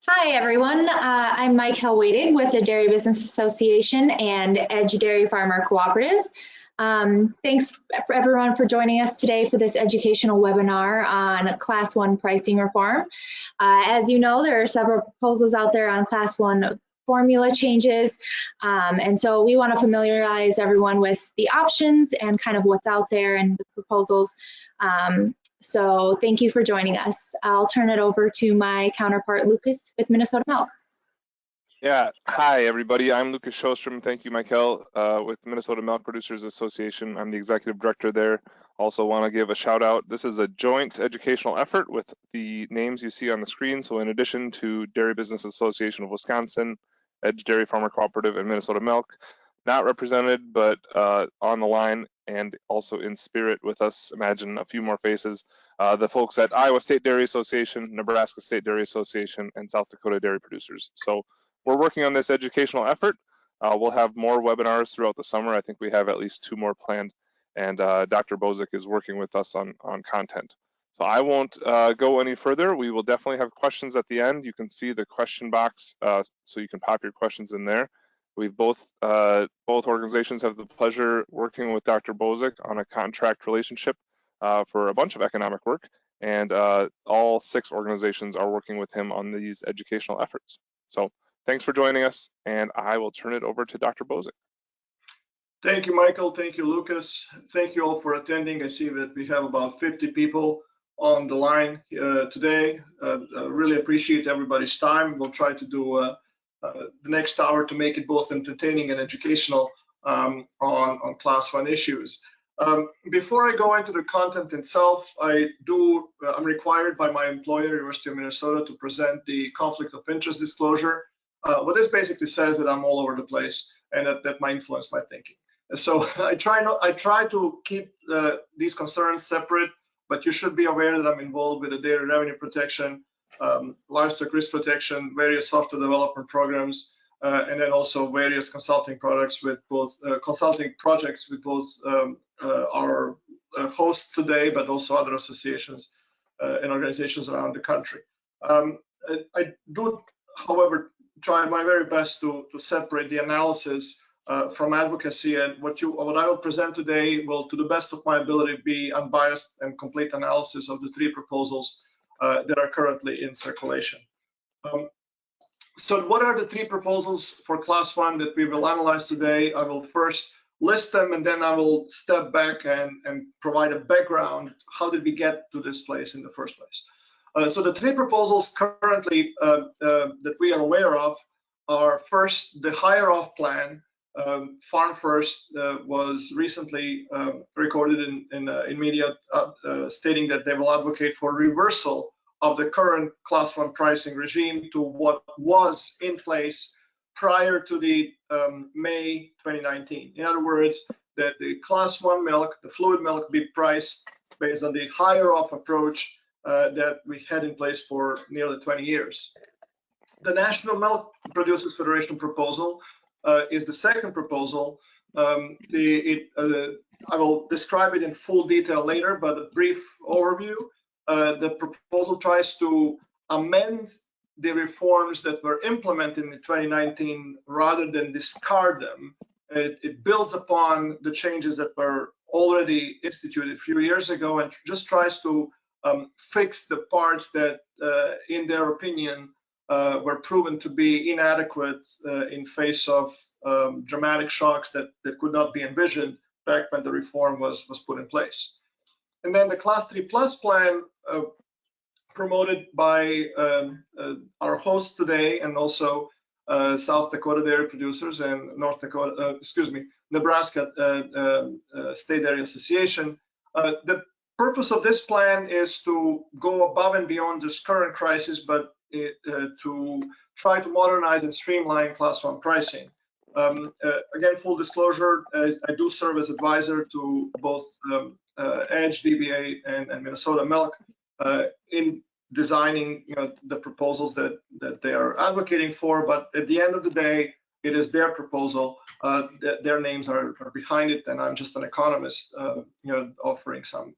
Hi, everyone. I'm Mike Helwedig with the Dairy Business Association and Edge Dairy Farmer Cooperative. Thanks for everyone for joining us today for this educational webinar on Class 1 pricing reform. As you know, there are several proposals out there on Class 1 formula changes, and so we want to familiarize everyone with the options and kind of what's out there and the proposals. So thank you for joining us. I'll turn it over to my counterpart, Lucas, with Minnesota Milk. Yeah, hi everybody. I'm Lucas Sjostrom. Thank you, Michael, with Minnesota Milk Producers Association. I'm the executive director there. Also want to give a shout out. This is a joint educational effort with the names you see on the screen. So in addition to Dairy Business Association of Wisconsin, Edge Dairy Farmer Cooperative, and Minnesota Milk, not represented, but on the line and also in spirit with us, imagine a few more faces, the folks at Iowa State Dairy Association, Nebraska State Dairy Association, and South Dakota Dairy Producers. So we're working on this educational effort. We'll have more webinars throughout the summer. I think we have at least 2 more planned, and Dr. Bozic is working with us on content. So I won't go any further. We will definitely have questions at the end. You can see the question box, so you can pop your questions in there. We've both organizations have the pleasure working with Dr. Bozic on a contract relationship for a bunch of economic work, and all 6 organizations are working with him on these educational efforts. So thanks for joining us, and I will turn it over to Dr. Bozic. Thank you, Michael. Thank you, Lucas. Thank you all for attending. I see that we have about 50 people on the line today. Really appreciate everybody's time. We'll try to do the next hour to make it both entertaining and educational on Class 1 issues. Before I go into the content itself, I'm required by my employer, University of Minnesota, to present the conflict of interest disclosure. What this basically says that I'm all over the place and that might influence my thinking. So I try to keep these concerns separate, but you should be aware that I'm involved with the dairy revenue protection, livestock risk protection, various software development programs, and then also various consulting projects with both our hosts today, but also other associations and organizations around the country. I do, however, try my very best to separate the analysis from advocacy, and what I will present today will, to the best of my ability, be unbiased and complete analysis of the 3 proposals that are currently in circulation. So what are the 3 proposals for Class 1 that we will analyze today? I will first list them, and then I will step back and provide a background. How did we get to this place in the first place? So the 3 proposals currently that we are aware of are, first, the higher off plan. FarmFirst was recently recorded in media stating that they will advocate for reversal of the current Class 1 pricing regime to what was in place prior to the May 2019. In other words, that the Class 1 milk, the fluid milk, be priced based on the higher off approach that we had in place for nearly 20 years. The National Milk Producers Federation proposal is the second proposal. I will describe it in full detail later, but a brief overview. The proposal tries to amend the reforms that were implemented in 2019 rather than discard them. It builds upon the changes that were already instituted a few years ago and just tries to fix the parts that, in their opinion, were proven to be inadequate in face of dramatic shocks that could not be envisioned back when the reform was put in place. And then the Class 3 Plus plan, promoted by our host today, and also South Dakota Dairy Producers and Nebraska State Dairy Association. The purpose of this plan is to go above and beyond this current crisis, but to try to modernize and streamline Class 1 pricing. Again, full disclosure, I do serve as advisor to both Edge, DBA, and Minnesota Milk in designing the proposals that they are advocating for. But at the end of the day, it is their proposal. Their names are behind it, and I'm just an economist, offering some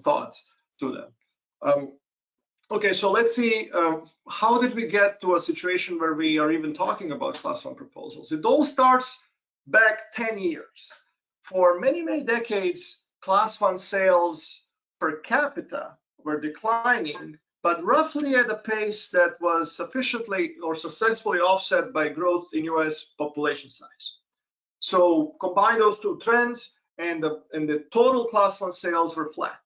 thoughts to them. Okay, so let's see, how did we get to a situation where we are even talking about Class 1 proposals? It all starts back 10 years. For many, many decades, Class 1 sales per capita were declining, but roughly at a pace that was sufficiently or successfully offset by growth in US population size. So combine those two trends, and the total Class 1 sales were flat.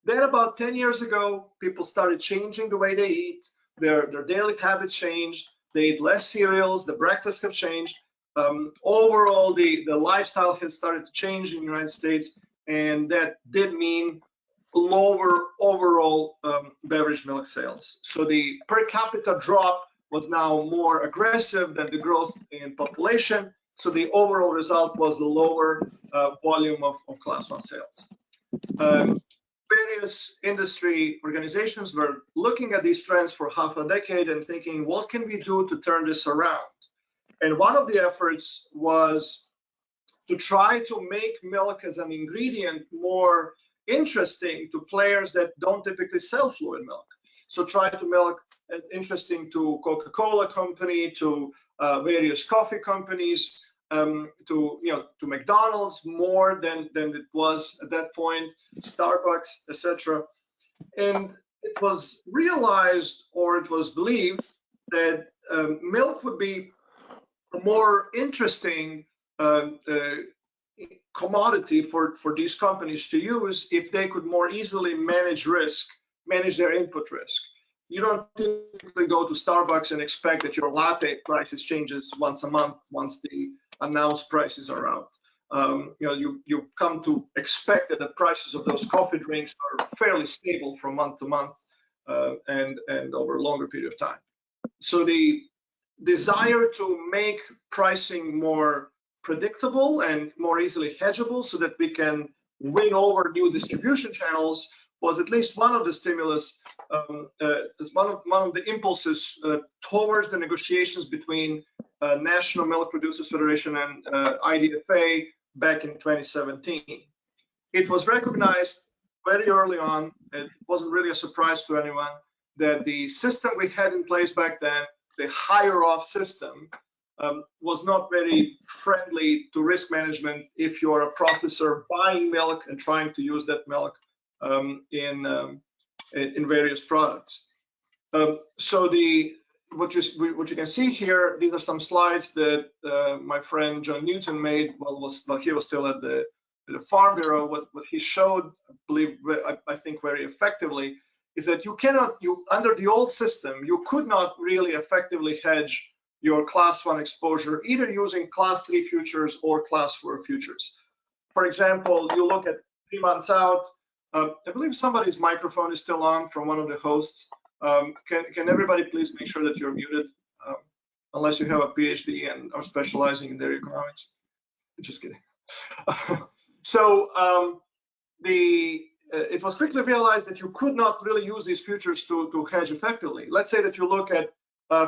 Then about 10 years ago, people started changing the way they eat. Their daily habits changed. They eat less cereals. The breakfasts have changed. Overall, the lifestyle has started to change in the United States, and that did mean lower overall beverage milk sales. So the per capita drop was now more aggressive than the growth in population. So the overall result was the lower volume of Class 1 sales. Various industry organizations were looking at these trends for half a decade and thinking, what can we do to turn this around? And one of the efforts was to try to make milk as an ingredient more interesting to players that don't typically sell fluid milk. So try to make it interesting to Coca-Cola company, to various coffee companies, to McDonald's more than it was at that point, Starbucks, etc. And it was realized, or it was believed, that milk would be a more interesting commodity for these companies to use if they could more easily manage risk, manage their input risk. You don't typically go to Starbucks and expect that your latte prices changes once a month once the announced prices are out. You come to expect that the prices of those coffee drinks are fairly stable from month to month and over a longer period of time. So the desire to make pricing more predictable and more easily hedgeable so that we can win over new distribution channels was at least one of the stimulus, one of the impulses towards the negotiations between National Milk Producers Federation and IDFA back in 2017. It was recognized very early on, it wasn't really a surprise to anyone, that the system we had in place back then, the higher off system, was not very friendly to risk management if you're a processor buying milk and trying to use that milk in various products. So what you can see here, these are some slides that my friend John Newton made while he was still at the Farm Bureau. What he showed, I think very effectively, is that under the old system, you could not really effectively hedge your Class 1 exposure, either using Class 3 futures or Class 4 futures. For example, you look at 3 months out. I believe somebody's microphone is still on from one of the hosts. Can everybody please make sure that you're muted, unless you have a PhD and are specializing in dairy economics? Just kidding. So it was quickly realized that you could not really use these futures to hedge effectively. Let's say that you look at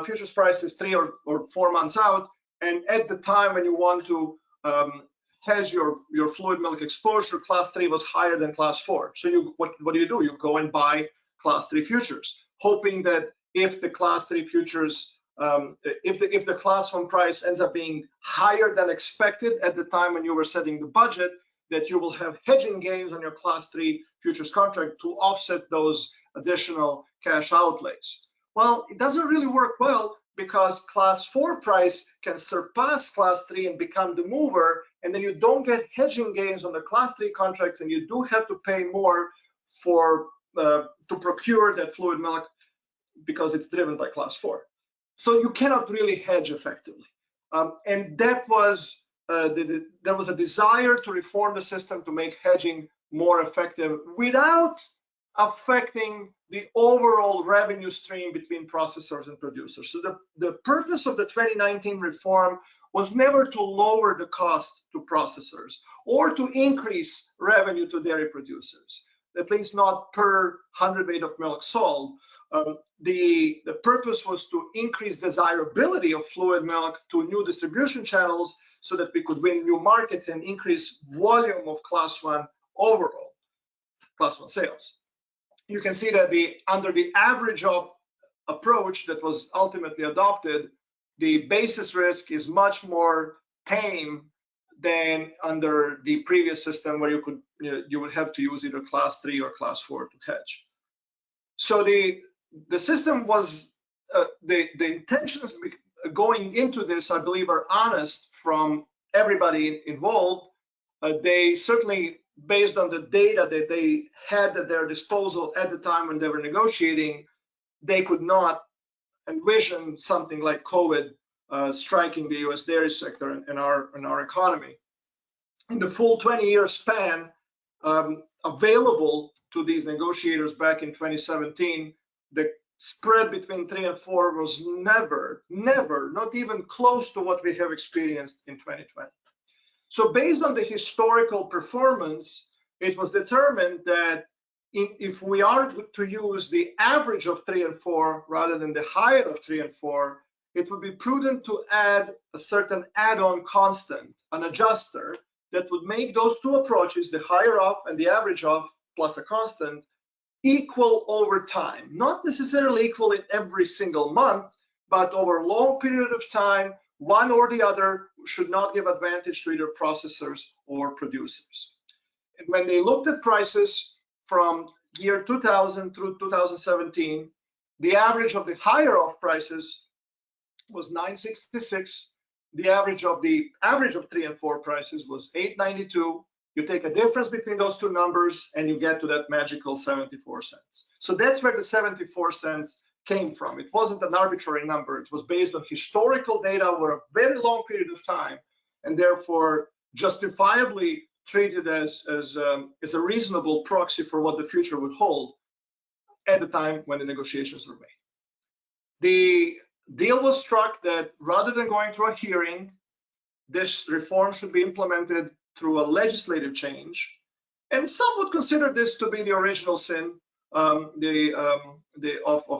futures prices 3 or 4 months out, and at the time when you want to hedge your fluid milk exposure, Class 3 was higher than Class 4. So what do? You go and buy Class 3 futures, hoping that if the Class 3 futures, if the Class 1 price ends up being higher than expected at the time when you were setting the budget, that you will have hedging gains on your Class 3 futures contract to offset those additional cash outlays. Well, it doesn't really work well because Class 4 price can surpass Class 3 and become the mover, and then you don't get hedging gains on the Class 3 contracts, and you do have to pay more to procure that fluid milk because it's driven by Class 4. So you cannot really hedge effectively. And that was there was a desire to reform the system to make hedging more effective without affecting the overall revenue stream between processors and producers. So the purpose of the 2019 reform was never to lower the cost to processors or to increase revenue to dairy producers, at least not per hundredweight of milk sold. The purpose was to increase desirability of fluid milk to new distribution channels so that we could win new markets and increase volume of Class 1 overall, Class 1 sales. you can see that under the average of approach that was ultimately adopted, the basis risk is much more tame than under the previous system, where you would have to use either class 3 or class 4 to hedge. So the system was the intentions going into this, I believe, are honest from everybody involved. They certainly, based on the data that they had at their disposal at the time when they were negotiating, they could not envision something like COVID striking the U.S. dairy sector and our economy. In the full 20-year span available to these negotiators back in 2017, the spread between 3 and 4 was never, not even close to what we have experienced in 2020. So based on the historical performance, it was determined that if we are to use the average of 3 and 4 rather than the higher of 3 and 4, it would be prudent to add a certain add-on constant, an adjuster, that would make those two approaches, the higher of and the average of plus a constant, equal over time. Not necessarily equal in every single month, but over a long period of time, one or the other should not give advantage to either processors or producers. And when they looked at prices from year 2000 through 2017, the average of the higher of prices was 966. The average of 3 and 4 prices was 892. You take a difference between those two numbers and you get to that magical 74 cents. So that's where the 74 cents came from. It wasn't an arbitrary number. It was based on historical data over a very long period of time, and therefore justifiably treated as a reasonable proxy for what the future would hold at the time when the negotiations were made. The deal was struck that rather than going through a hearing, this reform should be implemented through a legislative change, and some would consider this to be the original sin of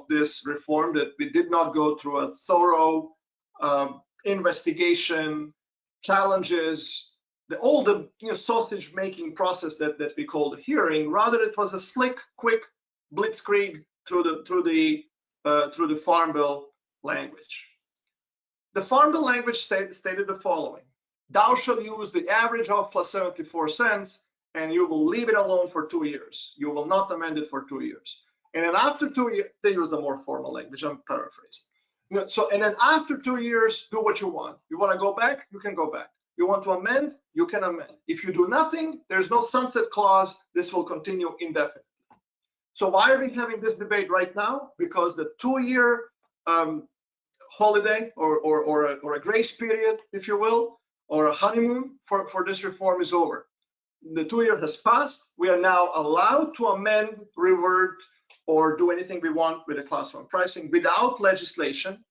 this reform, that we did not go through a thorough investigation, challenges, all the sausage making process that we call the hearing. Rather, it was a slick, quick blitzkrieg through the Farm Bill language. The Farm Bill language stated the following: thou shalt use the average of plus 74 cents, and you will leave it alone for 2 years. You will not amend it for 2 years. And then after 2 years, they use the more formal language, I'm paraphrasing. So, and then after 2 years, do what you want. You want to go back, you can go back. You want to amend, you can amend. If you do nothing, there's no sunset clause. This will continue indefinitely. So why are we having this debate right now? Because the 2-year holiday or a grace period, if you will, or a honeymoon for this reform is over. The 2 years has passed. We are now allowed to amend, revert, or do anything we want with the class 1 pricing without legislation.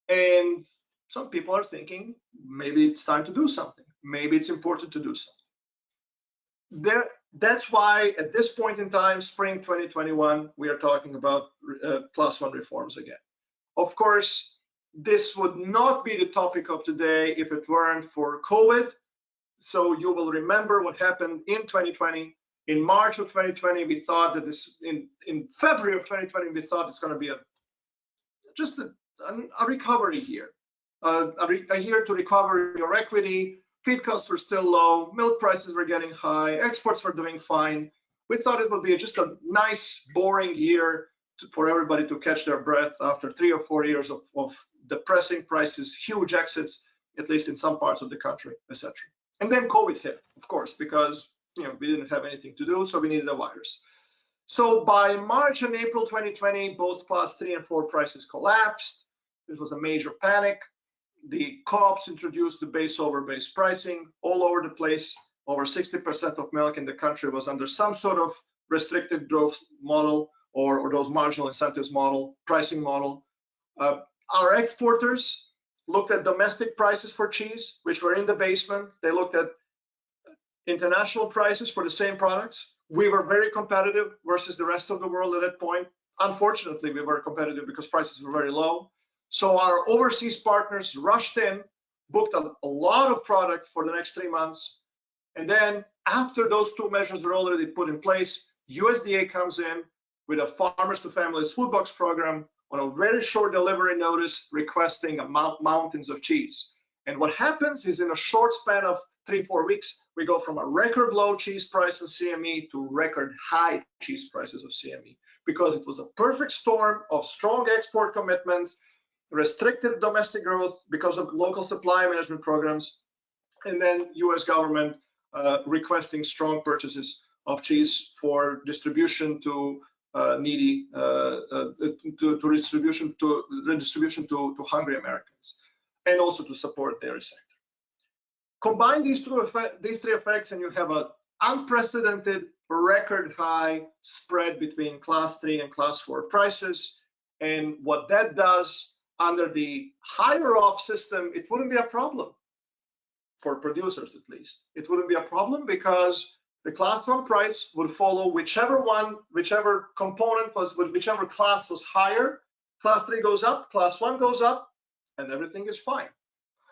And some people are thinking maybe it's time to do something. Maybe it's important to do something. That's why at this point in time, spring 2021, we are talking about class 1 reforms again. Of course, this would not be the topic of today if it weren't for COVID. So you will remember what happened in 2020. In March of 2020, we thought that this, in February of 2020, we thought it's going to be just a recovery year, a year to recover your equity. Feed costs were still low, milk prices were getting high, exports were doing fine. We thought it would be just a nice, boring year for everybody to catch their breath after 3 or 4 years of depressing prices, huge exits, at least in some parts of the country, etc. And then COVID hit, of course, because we didn't have anything to do, so we needed a virus. So by March and April 2020, both class 3 and 4 prices collapsed. This was a major panic. The co-ops introduced the base over base pricing all over the place. Over 60% of milk in the country was under some sort of restricted growth model or those marginal incentives model, pricing model. Our exporters looked at domestic prices for cheese, which were in the basement. They looked at international prices for the same products. We were very competitive versus the rest of the world at that point. Unfortunately, we were competitive because prices were very low. So our overseas partners rushed in, booked a lot of product for the next 3 months. And then after those 2 measures were already put in place, USDA comes in, with a Farmers to Families food box program on a very short delivery notice, requesting mountains of cheese. And what happens is in a short span of 3-4 weeks, we go from a record low cheese price of CME to record high cheese prices of CME, because it was a perfect storm of strong export commitments, restricted domestic growth because of local supply management programs, and then US government requesting strong purchases of cheese for distribution to needy, redistribution to hungry Americans, and also to support dairy sector. Combine these three effects, and you have an unprecedented record high spread between class 3 and class 4 prices. And what that does under the higher off system, it wouldn't be a problem for producers, at least. It wouldn't be a problem because the class 1 price would follow whichever component was, whichever class was higher. Class 3 goes up, class 1 goes up, and everything is fine.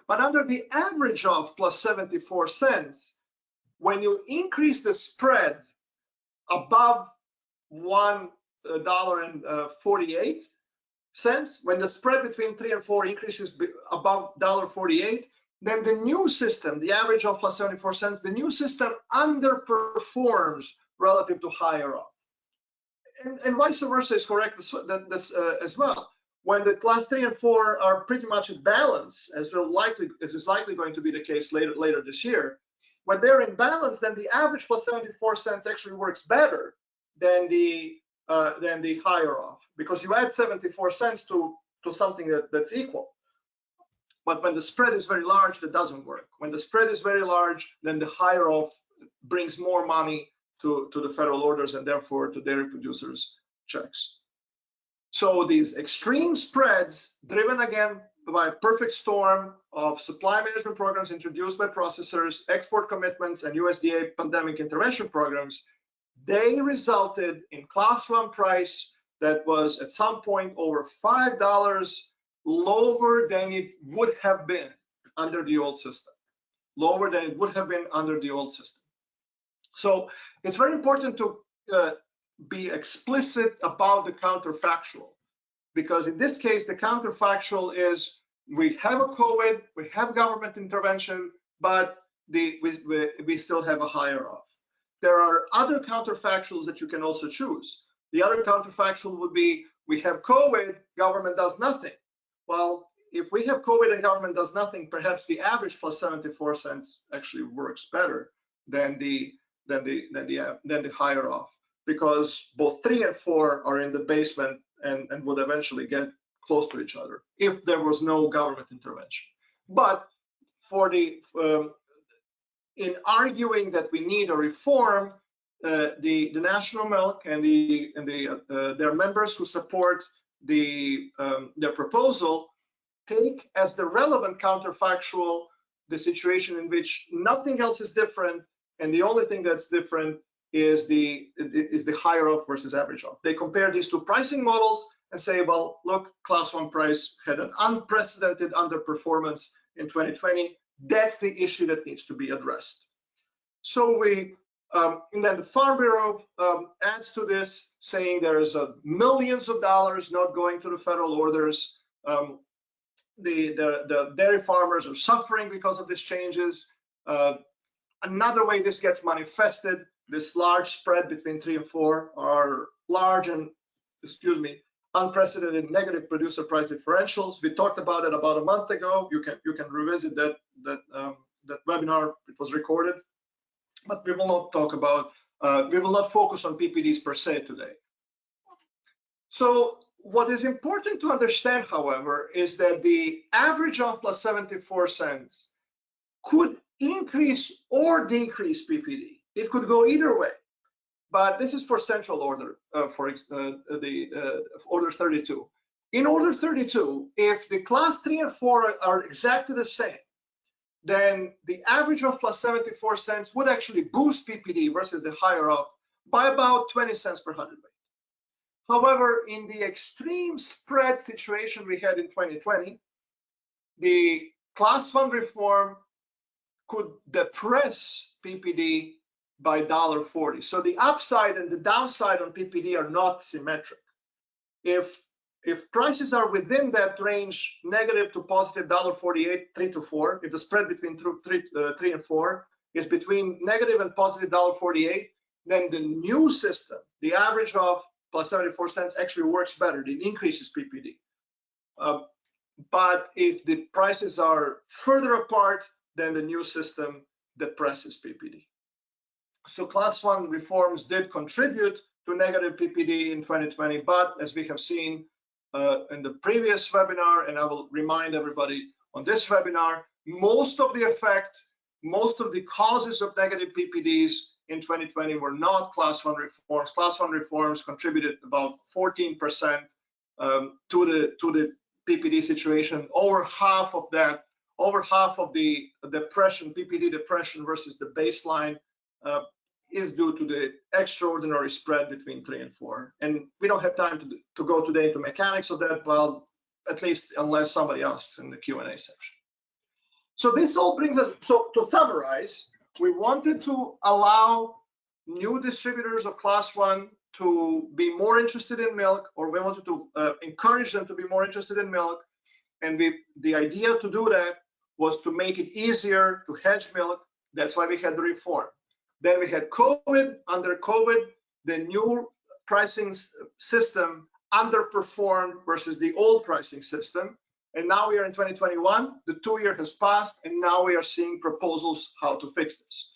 But under the average of plus 74 cents, when you increase the spread above $1.48, when the spread between 3 and 4 increases above $1.48, then the new system, the average of plus 74 cents, the new system underperforms relative to higher up. And vice versa is correct as well. When the class 3 and 4 are pretty much at balance, as is likely going to be the case later this year, when they're in balance, then the average plus 74 cents actually works better than the higher off, because you add 74 cents to something that's equal. But when the spread is very large, that doesn't work. When the spread is very large, then the higher off brings more money to the federal orders and therefore to dairy producers' checks. So these extreme spreads, driven again by a perfect storm of supply management programs introduced by processors, export commitments, and USDA pandemic intervention programs, they resulted in class 1 price that was at some point over $5 lower than it would have been under the old system. Lower than it would have been under the old system. So it's very important to be explicit about the counterfactual, because in this case, the counterfactual is we have a COVID, we have government intervention, but we still have a higher off. There are other counterfactuals that you can also choose. The other counterfactual would be we have COVID, government does nothing. Well, if we have COVID and government does nothing, perhaps the average plus 74 cents actually works better than the higher off, because both 3 and 4 are in the basement and would eventually get close to each other if there was no government intervention. But for in arguing that we need a reform, the National Milk and their members who support their proposal take as the relevant counterfactual the situation in which nothing else is different, and the only thing that's different is the higher off versus average off. They compare these two pricing models and say, well, look, class 1 price had an unprecedented underperformance in 2020. That's the issue that needs to be addressed. So and then the Farm Bureau adds to this, saying there's millions of dollars not going to the federal orders. The dairy farmers are suffering because of these changes. Another way this gets manifested, this large spread between 3 and 4 are large and, unprecedented negative producer price differentials. We talked about it about a month ago. You can revisit that webinar. It was recorded, but we will not talk about. We will not focus on PPDs per se today. So what is important to understand, however, is that the average of plus 74 cents could increase or decrease PPD. It could go either way. But this is for central order, for order 32. In order 32, if the class 3 and 4 are exactly the same, then the average of plus 74 cents would actually boost PPD versus the higher of by about 20 cents per hundredweight. However, in the extreme spread situation we had in 2020, the class 1 reform could depress PPD by $1.40. So the upside and the downside on PPD are not symmetric. If prices are within that range, negative to positive $1.48, 3 to 4, if the spread between 3 and 4 is between negative and positive $1.48, then the new system, the average of plus 74 cents, actually works better. It increases PPD. But if the prices are further apart, then the new system depresses PPD. So class 1 reforms did contribute to negative PPD in 2020, but as we have seen in the previous webinar, and I will remind everybody on this webinar, most of the effect, most of the causes of negative PPDs in 2020 were not class 1 reforms. Class 1 reforms contributed about 14% to the PPD situation. Over half of that, over half of the depression, PPD depression versus the baseline is due to the extraordinary spread between 3 and 4. And we don't have time to go today into mechanics of that, well, at least unless somebody asks in the Q&A section. So this all brings us, so to summarize, we wanted to allow new distributors of class 1 to be more interested in milk, or we wanted to encourage them to be more interested in milk. And the idea to do that was to make it easier to hedge milk. That's why we had the reform. Then we had COVID. Under COVID, the new pricing system underperformed versus the old pricing system. And now we are in 2021, the 2-year has passed, and now we are seeing proposals how to fix this.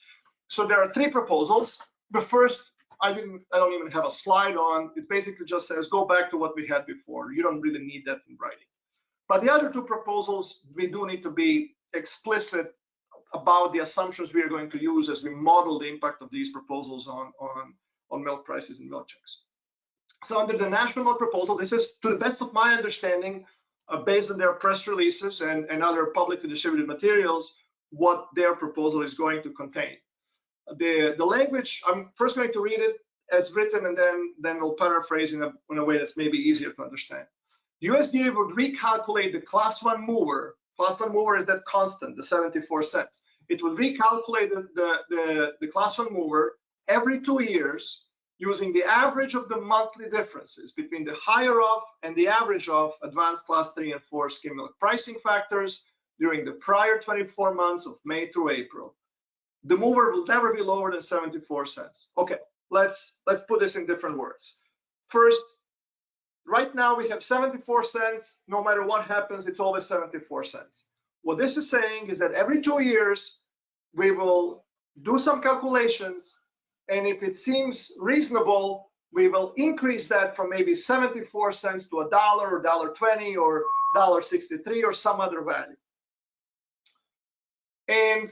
So there are 3 proposals. The first, I don't even have a slide on. It basically just says, go back to what we had before. You don't really need that in writing. But the other 2 proposals, we do need to be explicit about the assumptions we are going to use as we model the impact of these proposals on milk prices and milk checks. So under the national milk proposal, this is, to the best of my understanding, based on their press releases and other publicly distributed materials, what their proposal is going to contain. The language, I'm first going to read it as written, and then we'll paraphrase in a way that's maybe easier to understand. USDA would recalculate the class 1 mover. Class 1 mover is that constant, the 74 cents. It will recalculate the class 1 mover every 2 years using the average of the monthly differences between the higher of and the average of advanced class 3 and 4 skim milk pricing factors during the prior 24 months of May through April. The mover will never be lower than 74 cents. Okay, let's put this in different words. First, right now we have 74 cents. No matter what happens, it's always 74 cents. What this is saying is that every 2 years, we will do some calculations, and if it seems reasonable, we will increase that from maybe 74 cents to $1 or $1.20 or $1.63 or some other value. And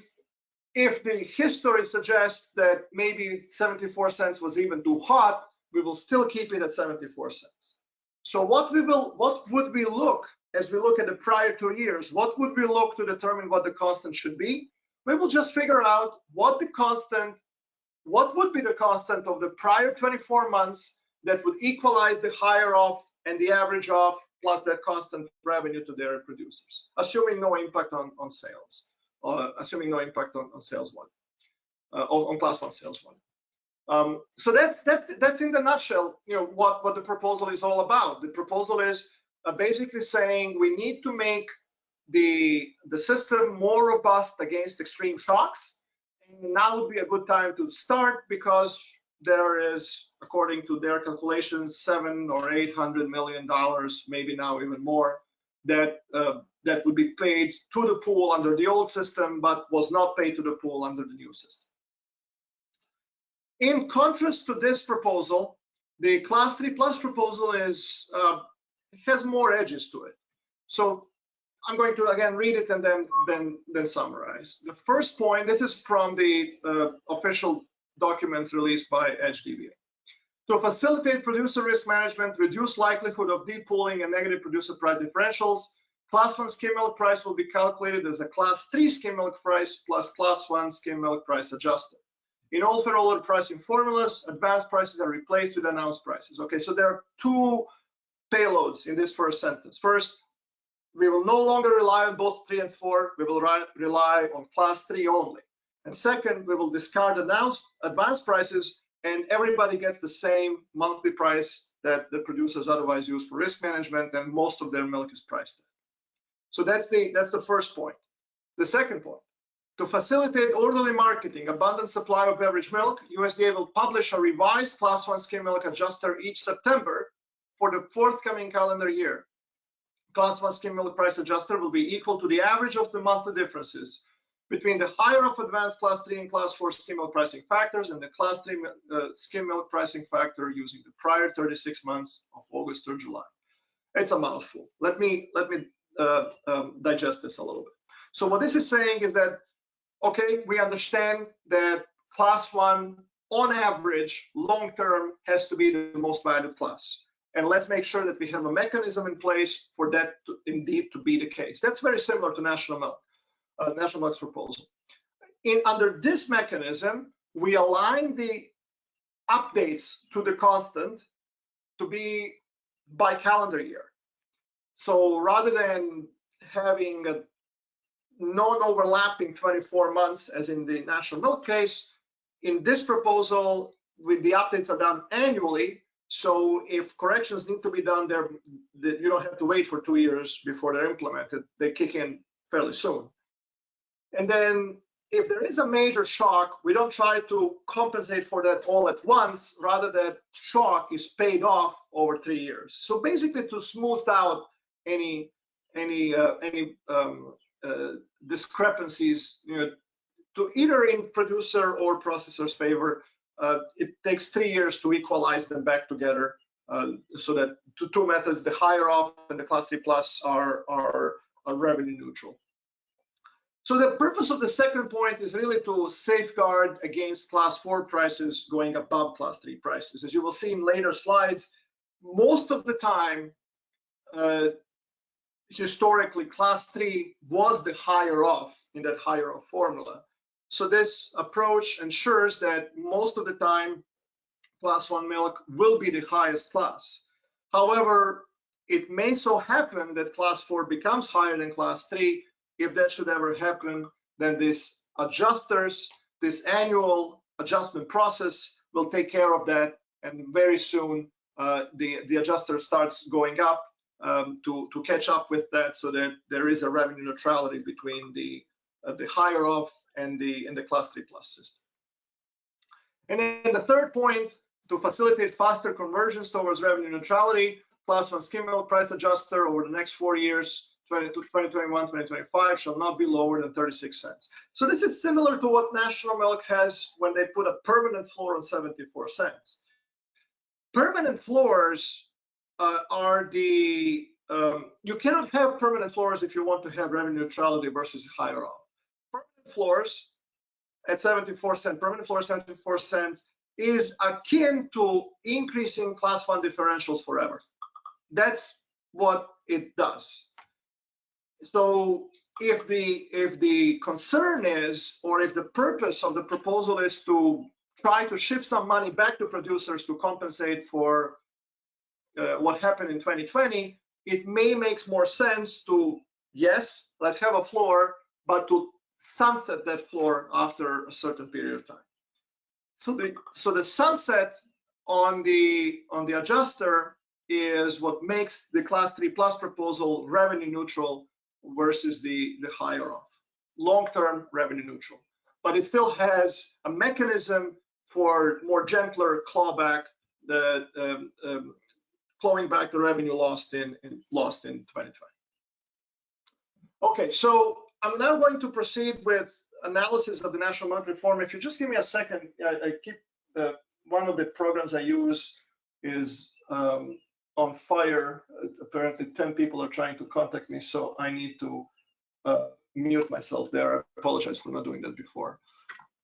if the history suggests that maybe 74 cents was even too hot, we will still keep it at 74 cents. So what would we look, as we look at the prior 2 years, what would we look to determine what the constant should be? We will just figure out what would be the constant of the prior 24 months that would equalize the higher of and the average of plus that constant revenue to their producers, assuming no impact on sales, assuming no impact on sales one, on class 1 sales one. So that's in the nutshell, what the proposal is all about. The proposal is basically saying we need to make the system more robust against extreme shocks. And now would be a good time to start because there is, according to their calculations, $700 or $800 million, maybe now even more, that would be paid to the pool under the old system, but was not paid to the pool under the new system. In contrast to this proposal, the Class 3 Plus proposal has more edges to it. So I'm going to again read it and then summarize. The first point, this is from the official documents released by HDBA. To facilitate producer risk management, reduce likelihood of depooling and negative producer price differentials, Class 1 skim milk price will be calculated as a Class 3 skim milk price plus Class 1 skim milk price adjusted. In all federal order pricing formulas, advanced prices are replaced with announced prices. Okay, so there are 2 payloads in this first sentence. First, we will no longer rely on both 3 and 4. We will rely on Class 3 only. And second, we will discard advanced prices, and everybody gets the same monthly price that the producers otherwise use for risk management, and most of their milk is priced at. So that's the first point. The second point, to facilitate orderly marketing, abundant supply of beverage milk, USDA will publish a revised Class 1 skim milk adjuster each September for the forthcoming calendar year. Class 1 skim milk price adjuster will be equal to the average of the monthly differences between the higher of advanced Class 3 and Class 4 skim milk pricing factors and the Class 3 skim milk pricing factor using the prior 36 months of August or July. It's a mouthful. Let me digest this a little bit. So what this is saying is that, okay, we understand that Class 1 on average long-term has to be the most valued class. And let's make sure that we have a mechanism in place for that to indeed to be the case. That's very similar to National Milk's proposal. Under this mechanism, we align the updates to the constant to be by calendar year. So rather than having a non-overlapping 24 months as in the National Milk case, in this proposal, with the updates are done annually. So if corrections need to be done there, you don't have to wait for 2 years before they're implemented. They kick in fairly soon. And then if there is a major shock, we don't try to compensate for that all at once. Rather, that shock is paid off over 3 years. So basically, to smooth out any discrepancies, to either in producer or processor's favor, it takes 3 years to equalize them back together, so that two methods, the higher off and the Class 3 plus, are revenue neutral. So the purpose of the second point is really to safeguard against Class 4 prices going above Class 3 prices. As you will see in later slides, most of the time, historically, Class 3 was the higher off in that higher off formula. So this approach ensures that most of the time, Class 1 milk will be the highest class. However, it may so happen that Class 4 becomes higher than Class 3. If that should ever happen, then this annual adjustment process will take care of that, and very soon the adjuster starts going up to catch up with that, so that there is a revenue neutrality between the higher off and the Class 3 plus system. And then the third point, to facilitate faster conversions towards revenue neutrality, Class 1 skim milk price adjuster over the next 4 years, 2021, 2025, shall not be lower than 36 cents. So this is similar to what National Milk has when they put a permanent floor on 74 cents. Permanent floors are the, you cannot have permanent floors if you want to have revenue neutrality versus higher off. Permanent floors at 74 cents, permanent floor 74 cents is akin to increasing Class 1 differentials forever. That's what it does. So if the concern is, or if the purpose of the proposal is to try to shift some money back to producers to compensate for what happened in 2020, it may make more sense to, yes, let's have a floor, but to sunset that floor after a certain period of time. So the sunset on the adjuster is what makes the Class 3 plus proposal revenue neutral versus the higher off, long-term revenue neutral. But it still has a mechanism for more gentler clawback, clawing back the revenue lost in 2020. Okay, so I'm now going to proceed with analysis of the National Milk Reform. If you just give me a second, I keep one of the programs I use is on fire. Apparently 10 people are trying to contact me, so I need to mute myself there. I apologize for not doing that before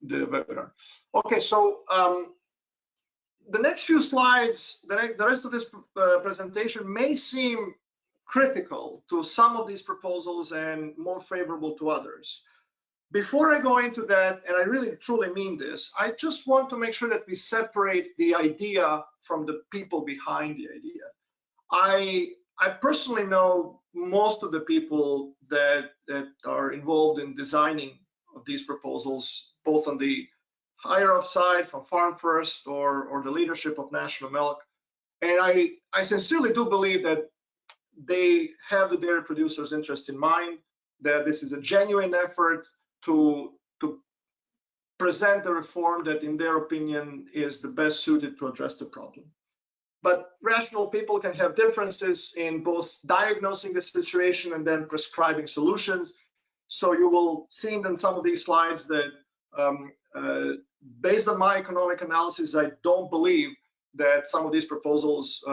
the webinar. Okay, so the next few slides, the rest of this presentation may seem critical to some of these proposals and more favorable to others. Before I go into that, and I really truly mean this, I just want to make sure that we separate the idea from the people behind the idea. I personally know most of the people that are involved in designing these proposals, both on the higher up side from FarmFirst or the leadership of National Milk. And I sincerely do believe that they have the dairy producers' interest in mind, that this is a genuine effort to present a reform that, in their opinion, is the best suited to address the problem. But rational people can have differences in both diagnosing the situation and then prescribing solutions. So you will see in some of these slides that based on my economic analysis, I don't believe that some of these proposals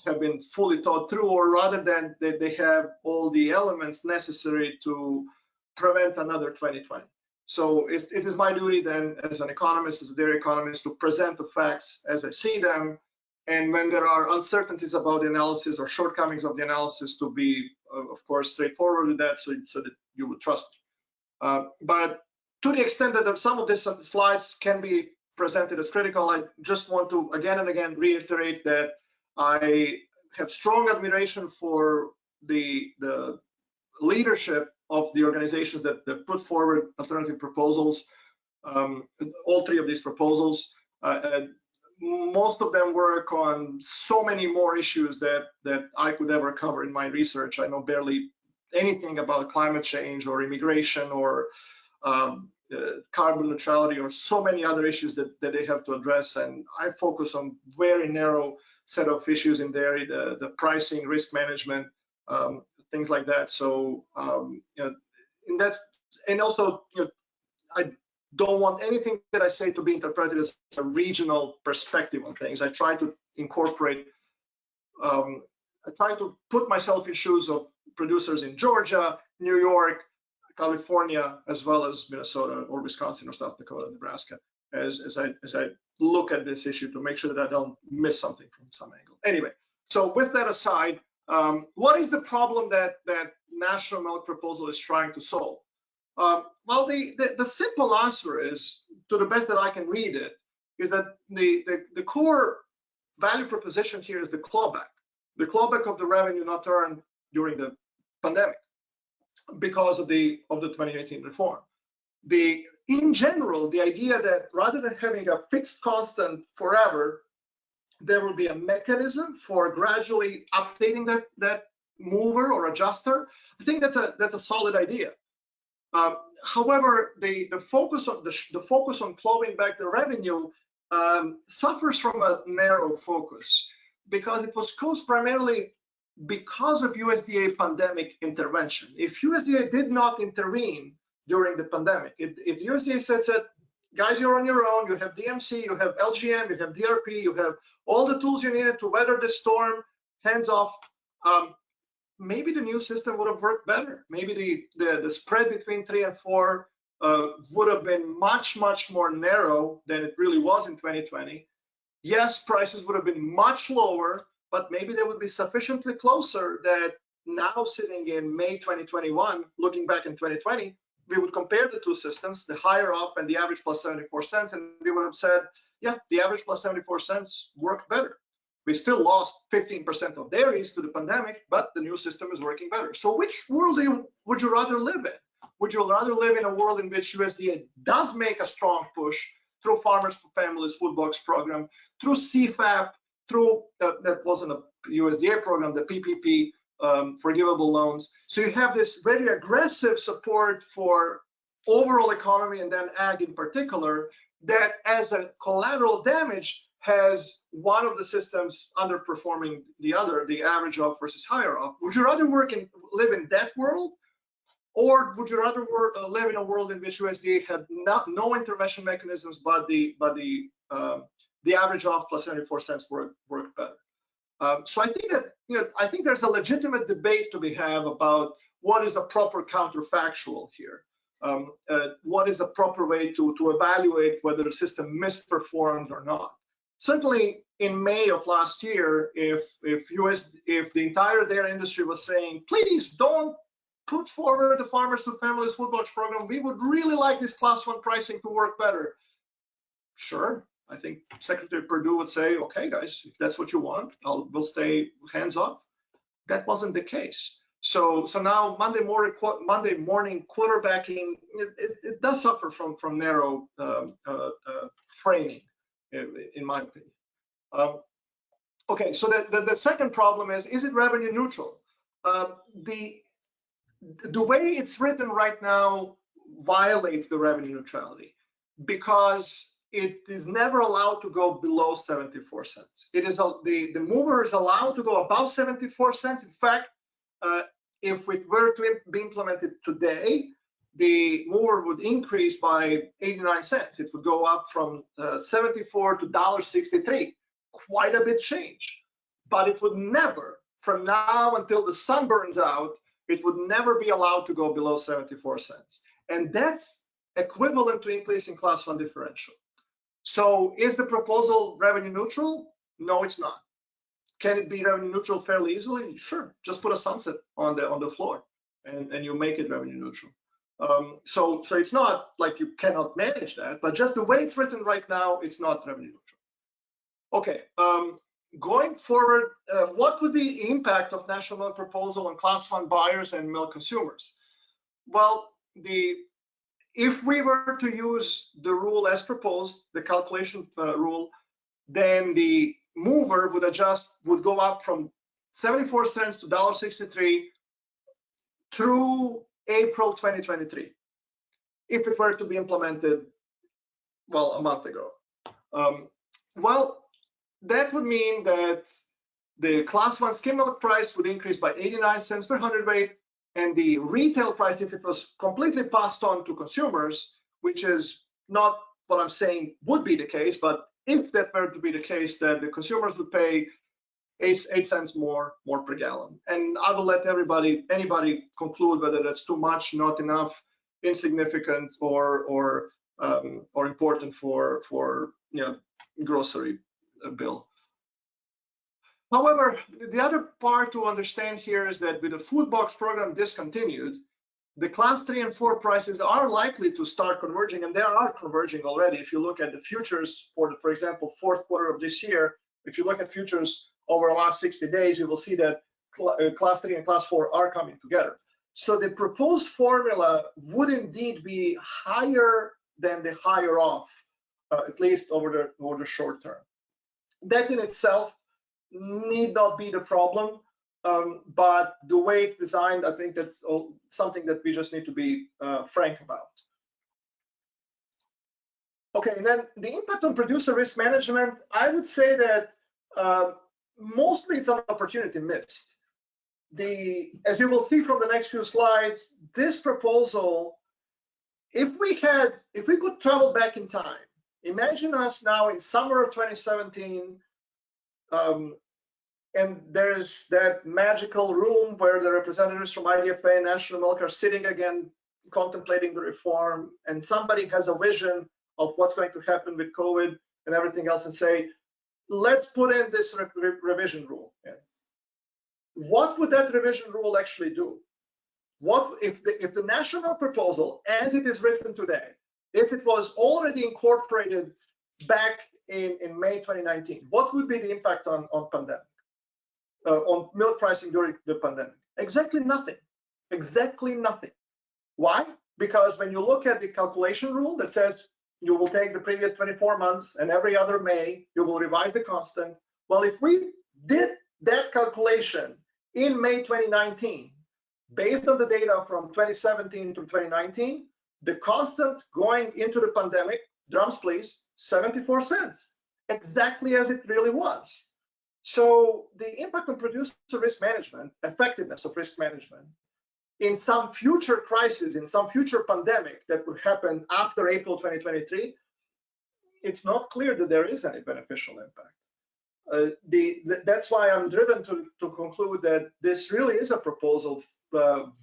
have been fully thought through, or rather than that they have all the elements necessary to prevent another 2020. So it is my duty then, as an economist, as a dairy economist, to present the facts as I see them. And when there are uncertainties about the analysis or shortcomings of the analysis, to be, of course, straightforward with that, so that you would trust me. But to the extent that some of these slides can be presented as critical, I just want to again and again reiterate that I have strong admiration for the leadership of the organizations that put forward alternative proposals. All three of these proposals, most of them work on so many more issues that I could ever cover in my research. I know barely anything about climate change or immigration or carbon neutrality or so many other issues that they have to address. And I focus on very narrow set of issues in dairy, the pricing, risk management, things like that. So, and also, I don't want anything that I say to be interpreted as a regional perspective on things. I try to incorporate, I try to put myself in shoes of producers in Georgia, New York, California, as well as Minnesota or Wisconsin or South Dakota, Nebraska, as I look at this issue to make sure that I don't miss something from some angle. Anyway, so with that aside, what is the problem that National Milk proposal is trying to solve? Well, the simple answer is, to the best that I can read it, is that the core value proposition here is the clawback of the revenue not earned during the pandemic because of the 2018 reform. In general, the idea that rather than having a fixed constant forever, there will be a mechanism for gradually updating that mover or adjuster. I think that's a solid idea. However, the focus on clawing back the revenue suffers from a narrow focus, because it was caused primarily because of USDA pandemic intervention. If USDA did not intervene during the pandemic, if USDA said, guys, you're on your own, you have DMC, you have LGM, you have DRP, you have all the tools you needed to weather the storm, hands off, maybe the new system would have worked better. Maybe the spread between 3 and 4 would have been much more narrow than it really was in 2020. Yes, prices would have been much lower, but maybe they would be sufficiently closer that now, sitting in May 2021, looking back in 2020, we would compare the two systems, the higher off and the average plus 74 cents, and we would have said, yeah, the average plus 74 cents worked better. We still lost 15% of dairies to the pandemic, but the new system is working better. So which world would you rather live in? Would you rather live in a world in which USDA does make a strong push through Farmers for Families Food Box program, through CFAP, through, that wasn't a USDA program, the PPP, forgivable loans. So you have this very aggressive support for overall economy and then ag in particular, that as a collateral damage has one of the systems underperforming the other, the average off versus higher off. Would you rather live in that world, or would you rather live in a world in which USDA had no intervention mechanisms, but the average off plus 74 cents worked better? So I think that I think there's a legitimate debate to be had about what is a proper counterfactual here. What is the proper way to evaluate whether the system misperformed or not? Certainly, in May of last year, if the entire dairy industry was saying, please don't put forward the Farmers to Families Food Box program, we would really like this class 1 pricing to work better. Sure, I think Secretary Perdue would say, okay, guys, if that's what you want, we'll stay hands off. That wasn't the case. So now Monday morning quarterbacking, it does suffer from narrow framing, in my opinion. Okay, so the second problem is it revenue neutral? The way it's written right now violates the revenue neutrality because it is never allowed to go below 74 cents. It is the mover is allowed to go above 74 cents. In fact, if it were to be implemented today, the mover would increase by 89 cents. It would go up from 74 to $1.63. Quite a bit change, but it would never, from now until the sun burns out, it would never be allowed to go below 74 cents. And that's equivalent to increasing class 1 differential. So is the proposal revenue neutral? No, it's not. Can it be revenue neutral fairly easily? Sure, just put a sunset on the floor and you make it revenue neutral. So it's not like you cannot manage that, but just the way it's written right now, it's not revenue neutral. Okay, going forward, what would be the impact of national milk proposal on class 1 buyers and milk consumers? Well, if we were to use the rule as proposed, the calculation rule, then the mover would go up from 74 cents to $1.63 through April 2023, if it were to be implemented, well, a month ago. Well, that would mean that the class 1 skim milk price would increase by 89 cents per hundredweight, and the retail price, if it was completely passed on to consumers, which is not what I'm saying would be the case, but if that were to be the case, that the consumers would pay 8 cents more per gallon. And I will let anybody conclude whether that's too much, not enough, insignificant, or important for grocery bill. However, the other part to understand here is that with the food box program discontinued, the class 3 and 4 prices are likely to start converging, and they are converging already. If you look at the futures for example, fourth quarter of this year, if you look at futures over the last 60 days, you will see that class 3 and class 4 are coming together. So the proposed formula would indeed be higher than the higher off, at least over the short term. That in itself need not be the problem, but the way it's designed, I think that's something that we just need to be frank about. Okay, and then the impact on producer risk management, I would say that mostly it's an opportunity missed. As you will see from the next few slides, this proposal, if we could travel back in time, imagine us now in summer of 2017, and there's that magical room where the representatives from IDFA and National Milk are sitting again, contemplating the reform, and somebody has a vision of what's going to happen with COVID and everything else, and say, let's put in this revision rule. What would that revision rule actually do? What if the national proposal, as it is written today, if it was already incorporated back in May 2019, what would be the impact on pandemic, on milk pricing during the pandemic? Exactly nothing. Exactly nothing. Why? Because when you look at the calculation rule that says you will take the previous 24 months and every other May you will revise the constant. Well, if we did that calculation in May 2019, based on the data from 2017 to 2019, the constant going into the pandemic, drums please, 74 cents, exactly as it really was. So the impact on producer risk management, effectiveness of risk management, in some future crisis, in some future pandemic that would happen after April 2023, it's not clear that there is any beneficial impact. That's why I'm driven to conclude that this really is a proposal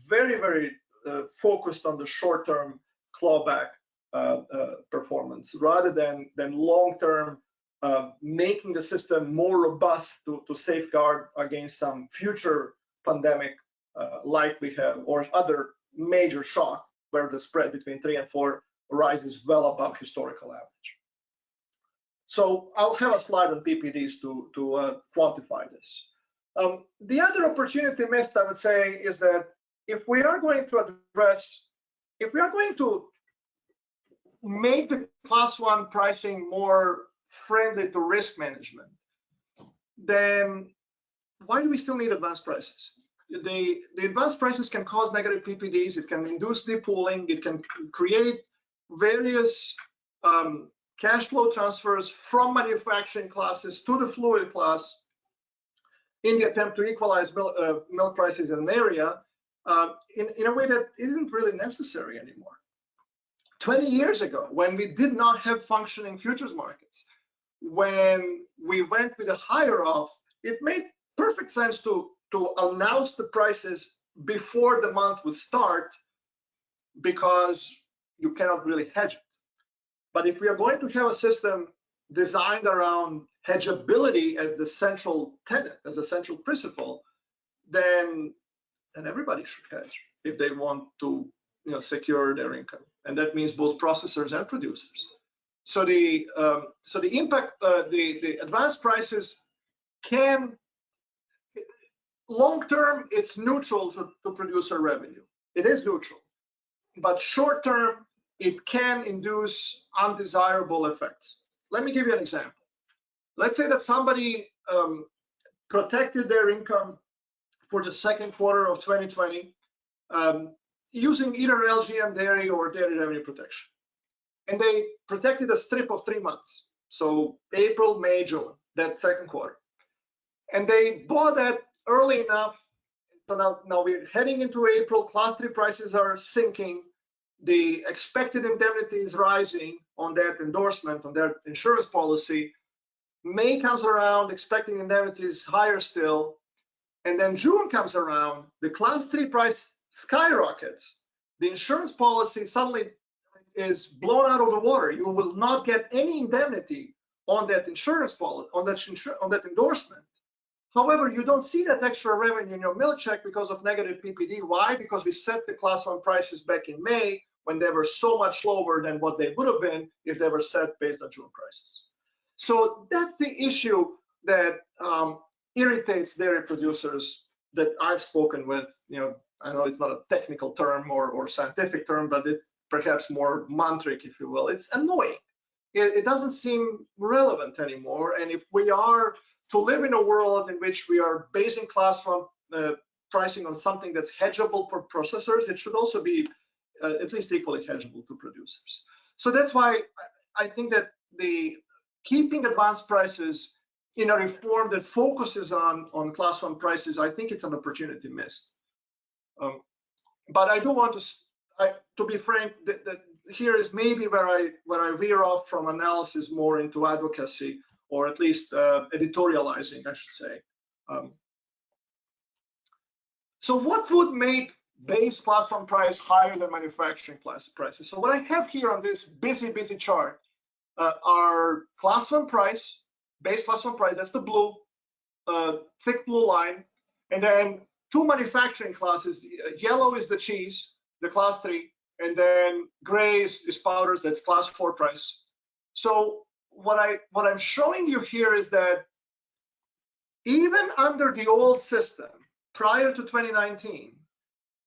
very, very focused on the short-term clawback performance, rather than long-term making the system more robust to safeguard against some future pandemic like we have, or other major shock where the spread between 3 and 4 rises well above historical average. So I'll have a slide on PPDs to quantify this. The other opportunity missed, I would say, is that if we are going to make the class 1 pricing more friendly to risk management, then why do we still need advanced prices? The advanced prices can cause negative ppds, it can induce depooling, it can create various cash flow transfers from manufacturing classes to the fluid class in the attempt to equalize milk prices in an area in a way that isn't really necessary anymore. 20 years ago, when we did not have functioning futures markets, when we went with a higher off, it made perfect sense to announce the prices before the month would start, because you cannot really hedge it. But if we are going to have a system designed around hedgeability as the central tenet, as a central principle, then everybody should hedge if they want to secure their income. And that means both processors and producers. So the impact, the advanced prices can, long term, it's neutral to producer revenue. It is neutral. But short term, it can induce undesirable effects. Let me give you an example. Let's say that somebody protected their income for the second quarter of 2020 using either LGM dairy or dairy revenue protection. And they protected a strip of 3 months. So April, May, June, that second quarter. And they bought that early enough. So now we're heading into April, class 3 prices are sinking. The expected indemnity is rising on that endorsement, on their insurance policy. May comes around, expecting indemnity is higher still. And then June comes around, the class 3 price skyrockets. The insurance policy suddenly is blown out of the water. You will not get any indemnity on that insurance policy, on that endorsement. However, you don't see that extra revenue in your milk check because of negative PPD. Why? Because we set the class 1 prices back in May when they were so much lower than what they would have been if they were set based on June prices. So that's the issue that irritates dairy producers that I've spoken with. I know it's not a technical term or scientific term, but it's perhaps more mantric, if you will. It's annoying. It doesn't seem relevant anymore. And if we are to live in a world in which we are basing class 1 pricing on something that's hedgeable for processors, it should also be at least equally hedgeable to producers. So that's why I think that the keeping advanced prices in a reform that focuses on class 1 prices, I think it's an opportunity missed. But I do want to be frank, that here is maybe where I veer off from analysis more into advocacy, or at least editorializing, I should say. So what would make base class 1 price higher than manufacturing class prices? So what I have here on this busy chart are class 1 price, base class 1 price, that's the blue, thick blue line, and then 2 manufacturing classes. Yellow is the cheese, the class 3, and then gray is powders, that's class 4 price. So what I'm showing you here is that even under the old system, prior to 2019,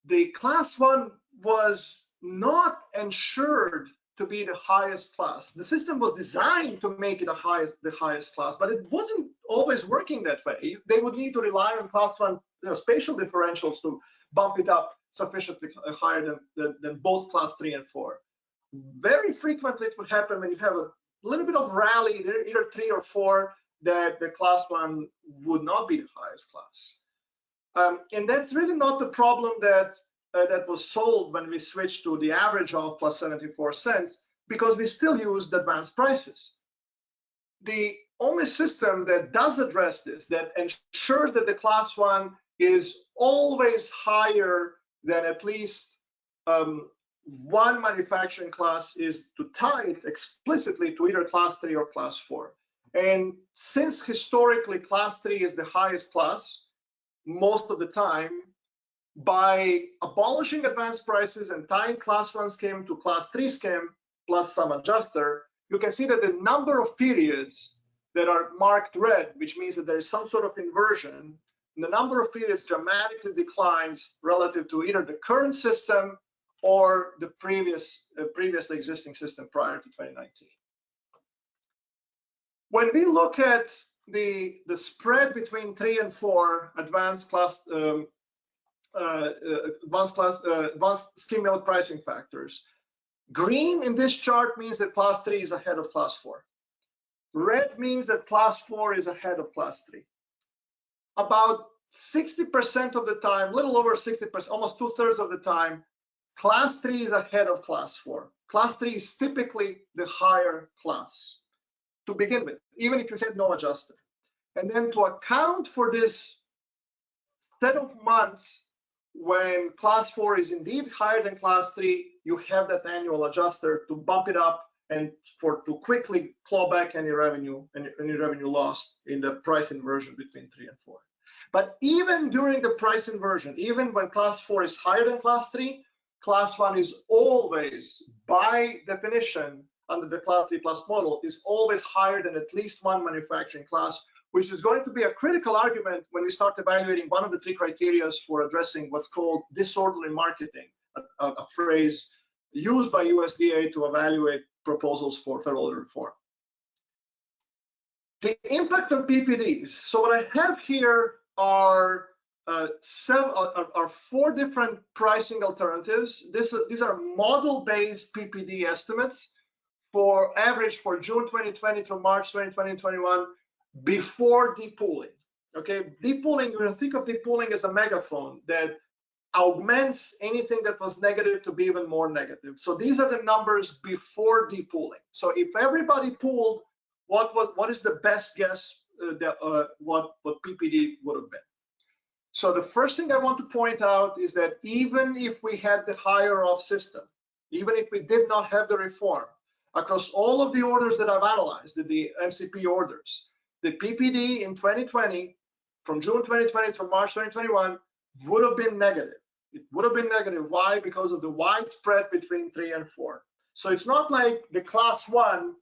the class 1 was not ensured to be the highest class. The system was designed to make it the highest class, but it wasn't always working that way. They would need to rely on class 1 spatial differentials to bump it up sufficiently higher than both class 3 and 4. Very frequently it would happen when you have a little bit of rally, either 3 or 4, that the class 1 would not be the highest class. And that's really not the problem that was solved when we switched to the average of plus 74 cents, because we still used advanced prices. The only system that does address this, that ensures that the class 1 is always higher than at least one manufacturing class, is to tie it explicitly to either class 3 or class 4. And since historically class 3 is the highest class most of the time, by abolishing advanced prices and tying class 1 scheme to class 3 scheme plus some adjuster, you can see that the number of periods that are marked red, which means that there is some sort of inversion, the number of periods dramatically declines relative to either the current system or the previously existing system prior to 2019. When we look at the spread between 3 and 4 advanced skim milk pricing factors, green in this chart means that class 3 is ahead of class 4. Red means that class 4 is ahead of class 3. About 60% of the time, a little over 60%, almost 2/3 of the time, class 3 is ahead of class 4. Class 3 is typically the higher class to begin with, even if you had no adjuster. And then to account for this set of months when class 4 is indeed higher than class 3, you have that annual adjuster to bump it up and to quickly claw back any revenue lost in the price inversion between 3 and 4. But even during the price inversion, even when class 4 is higher than class 3, class 1 is always, by definition, under the class 3 plus model, is always higher than at least one manufacturing class, which is going to be a critical argument when we start evaluating one of the 3 criteria for addressing what's called disorderly marketing, a phrase used by USDA to evaluate proposals for federal reform. The impact on PPDs. So what I have here are 4 different pricing alternatives. These are model-based PPD estimates for average for June 2020 to March 2020-21 before depooling. Okay, depooling, you can think of depooling as a megaphone that augments anything that was negative to be even more negative. So these are the numbers before depooling. So if everybody pooled, what is the best guess what PPD would have been? So the first thing I want to point out is that even if we had the higher off system, even if we did not have the reform, across all of the orders that I've analyzed, the MCP orders, the PPD in 2020, from June 2020 to March 2021, would have been negative. It would have been negative. Why? Because of the wide spread between 3 and 4. So it's not like the class 1,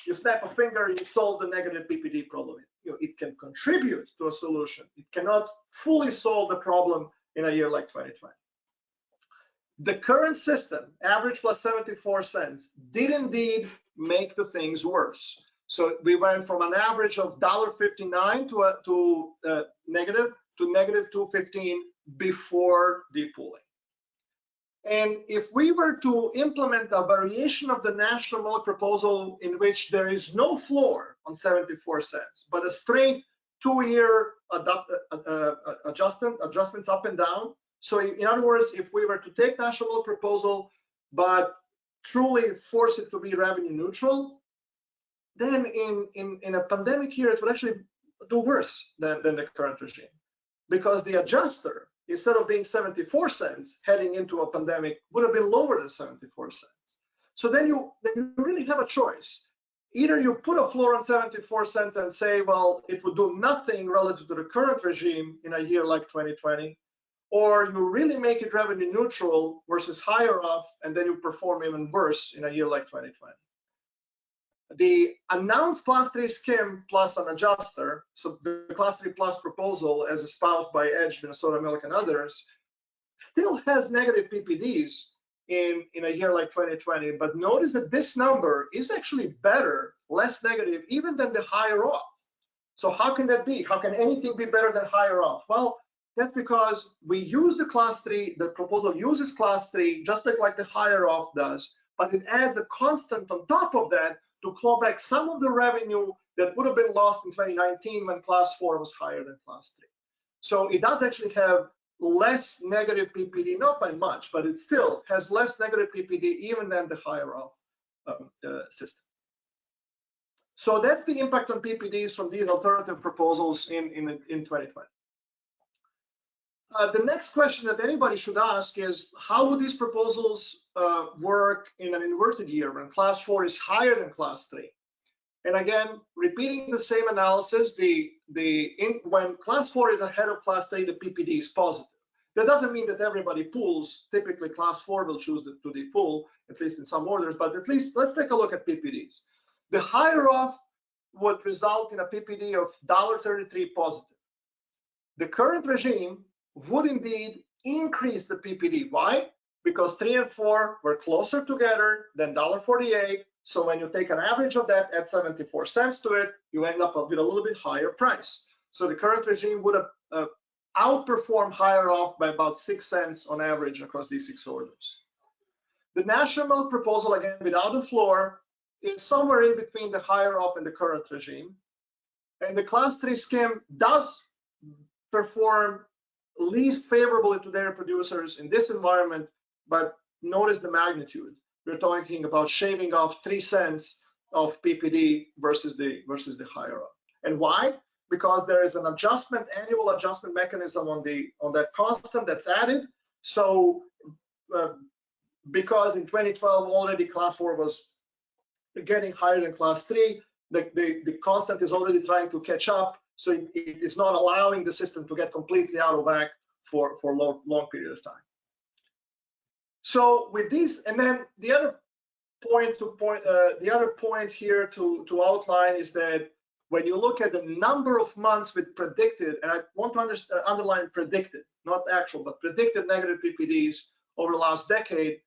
you snap a finger and you solve the negative PPD problem. It can contribute to a solution. It cannot fully solve the problem in a year like 2020. The current system, average plus 74 cents, did indeed make the things worse. So we went from an average of $1.59 to negative $2.15 before depooling. And if we were to implement a variation of the national milk proposal in which there is no floor on 74 cents, but a straight 2-year adjustments up and down. So in other words, if we were to take national milk proposal, but truly force it to be revenue neutral, then in a pandemic year, it would actually do worse than the current regime. Because the adjuster, instead of being 74 cents heading into a pandemic, would have been lower than 74 cents. So then you really have a choice. Either you put a floor on 74 cents and say, well, it would do nothing relative to the current regime in a year like 2020, or you really make it revenue neutral versus higher off, and then you perform even worse in a year like 2020. The announced class 3 skim plus an adjuster, so the class 3 plus proposal as espoused by Edge, Minnesota Milk and others, still has negative PPDs in a year like 2020, but notice that this number is actually better, less negative, even than the higher off. So how can that be? How can anything be better than higher off? Well, that's because we use the class 3, the proposal uses class 3, just like the higher off does, but it adds a constant on top of that to claw back some of the revenue that would have been lost in 2019 when class 4 was higher than class 3. So it does actually have less negative PPD, not by much, but it still has less negative PPD even than the higher off system. So that's the impact on PPDs from these alternative proposals in 2020. The next question that anybody should ask is, how would these proposals work in an inverted year when class 4 is higher than class 3? And again, repeating the same analysis, when class 4 is ahead of class 3, the PPD is positive. That doesn't mean that everybody pools. Typically, class 4 will choose to depool, at least in some orders, but at least let's take a look at PPDs. The higher off would result in a PPD of $1.33 positive. the current regime would indeed increase the PPD. Why? Because 3 and 4 were closer together than $1.48. So when you take an average of that, add 74 cents to it, you end up with a little bit higher price. So the current regime would have outperformed higher off by about 6 cents on average across these 6 orders. The national milk proposal, again, without the floor, is somewhere in between the higher off and the current regime. And the class 3 skim does perform least favorably to dairy producers in this environment, but notice the magnitude. We're talking about shaving off 3 cents of PPD versus the higher up. And why? Because there is an adjustment, annual adjustment mechanism on that constant that's added. So because in 2012 already class 4 was getting higher than class 3, the constant is already trying to catch up. So it is not allowing the system to get completely out of whack for a long period of time. So with these, and then the other point here to outline is that when you look at the number of months with predicted, and I want to underline predicted, not actual, but predicted negative PPDs over the last decade,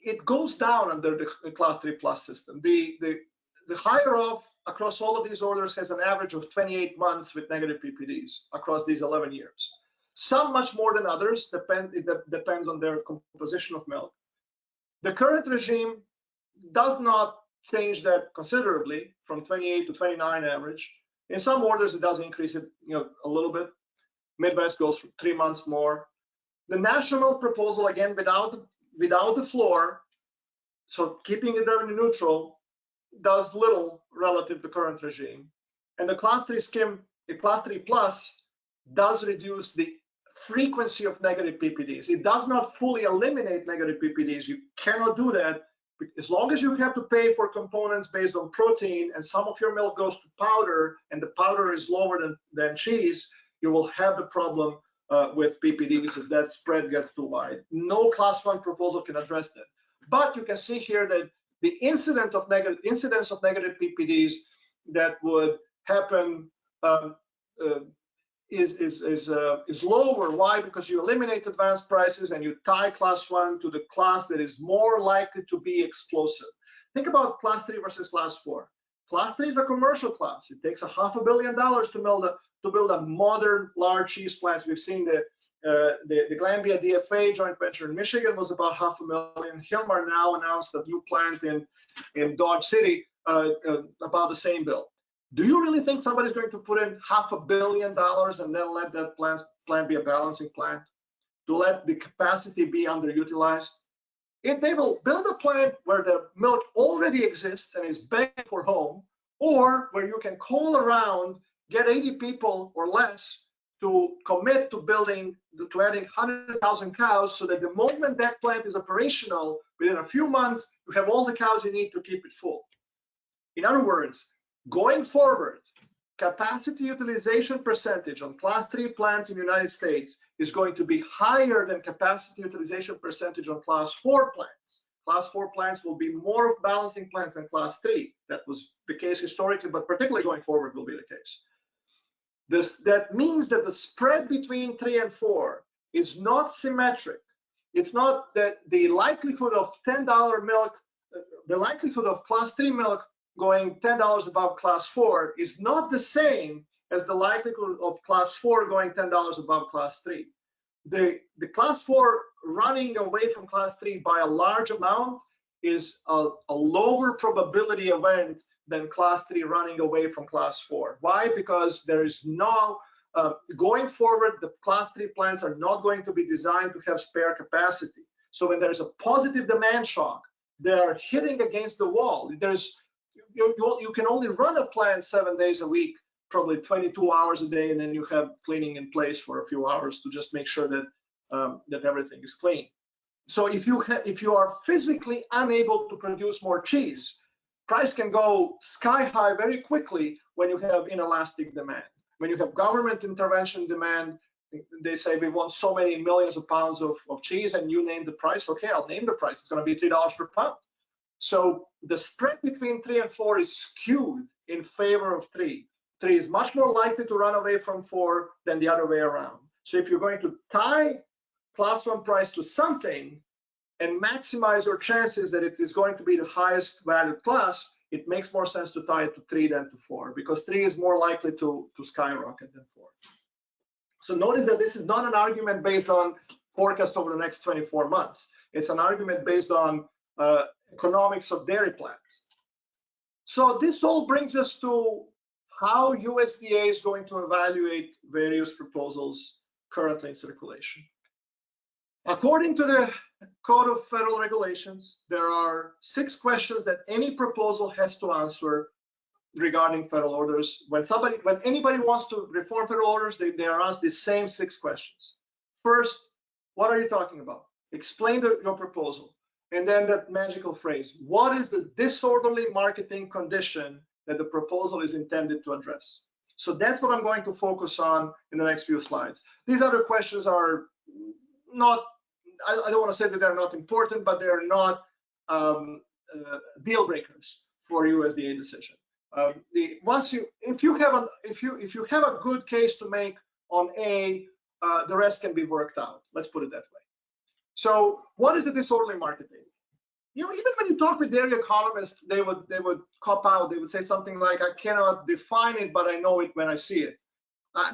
it goes down under the class 3 plus system. The higher of across all of these orders has an average of 28 months with negative PPDs across these 11 years. Some much more than others, it depends on their composition of milk. The current regime does not change that considerably from 28 to 29 average. In some orders, it does increase it, a little bit. Midwest goes for 3 months more. The national proposal, again, without the floor, so keeping it revenue neutral, does little relative to current regime. And the class 3 skim, the class 3 plus, does reduce the frequency of negative PPDs. It does not fully eliminate negative PPDs. You cannot do that. As long as you have to pay for components based on protein and some of your milk goes to powder and the powder is lower than cheese, you will have the problem with PPDs if that spread gets too wide. No class 1 proposal can address that. But you can see here that the incidence of negative PPDs that would happen is lower. Why? Because you eliminate advanced prices and you tie class 1 to the class that is more likely to be explosive. Think about class 3 versus class 4. Class 3 is a commercial class. It takes $500 million to build a modern large cheese plant. We've seen the Glanbia DFA joint venture in Michigan was about $500,000. Hilmar now announced a new plant in Dodge City, about the same bill. Do you really think somebody's going to put in $500 million and then let that plant be a balancing plant? To let the capacity be underutilized? If they will build a plant where the milk already exists and is begging for home, or where you can call around, get 80 people or less to commit to adding 100,000 cows, so that the moment that plant is operational, within a few months, you have all the cows you need to keep it full. In other words, going forward, capacity utilization percentage on class 3 plants in the United States is going to be higher than capacity utilization percentage on class 4 plants. Class 4 plants will be more of balancing plants than class 3. That was the case historically, but particularly going forward will be the case. That means that the spread between 3 and 4 is not symmetric. It's not that the likelihood of $10 milk, the likelihood of class 3 milk going $10 above class 4 is not the same as the likelihood of class 4 going $10 above class 3. The class 4 running away from class 3 by a large amount is a lower probability event than class 3 running away from class 4. Why? Because there is no, going forward, the class 3 plants are not going to be designed to have spare capacity. So when there's a positive demand shock, they are hitting against the wall. You can only run a plant 7 days a week, probably 22 hours a day, and then you have cleaning in place for a few hours to just make sure that that everything is clean. So if you are physically unable to produce more cheese, price can go sky high very quickly when you have inelastic demand. When you have government intervention demand, they say we want so many millions of pounds of cheese, and you name the price. Okay, I'll name the price. It's going to be $3 per pound. So the spread between 3 and 4 is skewed in favor of 3. 3 is much more likely to run away from 4 than the other way around. So if you're going to tie class 1 price to something and maximize your chances that it is going to be the highest valued class, it makes more sense to tie it to 3 than to 4, because 3 is more likely to skyrocket than 4. So notice that this is not an argument based on forecast over the next 24 months. It's an argument based on economics of dairy plants. So this all brings us to how USDA is going to evaluate various proposals currently in circulation. According to the Code of Federal Regulations, there are 6 questions that any proposal has to answer regarding federal orders. When anybody wants to reform federal orders, they are asked the same 6 questions. First, what are you talking about? Explain your proposal. And then that magical phrase, what is the disorderly marketing condition that the proposal is intended to address? So that's what I'm going to focus on in the next few slides. These other questions are not, I don't want to say that they're not important, but they're not deal breakers for USDA decision. If you have a good case to make on A, the rest can be worked out. Let's put it that way. So what is the disorderly marketing? You know, even when you talk with dairy economists, they would cop out. They would say something like, I cannot define it, but I know it when I see it.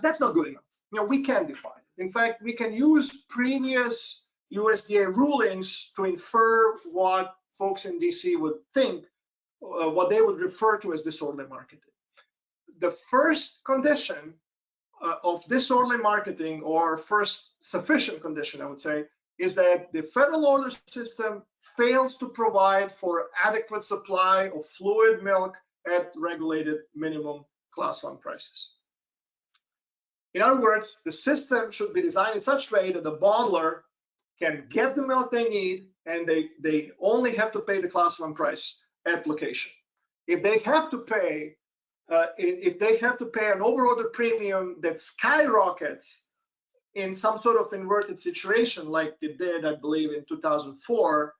That's not good enough. You know, we can define it. In fact, we can use previous USDA rulings to infer what folks in DC would think, what they would refer to as disorderly marketing. The first condition of disorderly marketing, or first sufficient condition, I would say, is that the federal order system fails to provide for adequate supply of fluid milk at regulated minimum class 1 prices. In other words, the system should be designed in such a way that the bottler can get the milk they need, and they only have to pay the class 1 price at location. If they have to pay an overorder premium that skyrockets in some sort of inverted situation like it did, I believe, in 2004,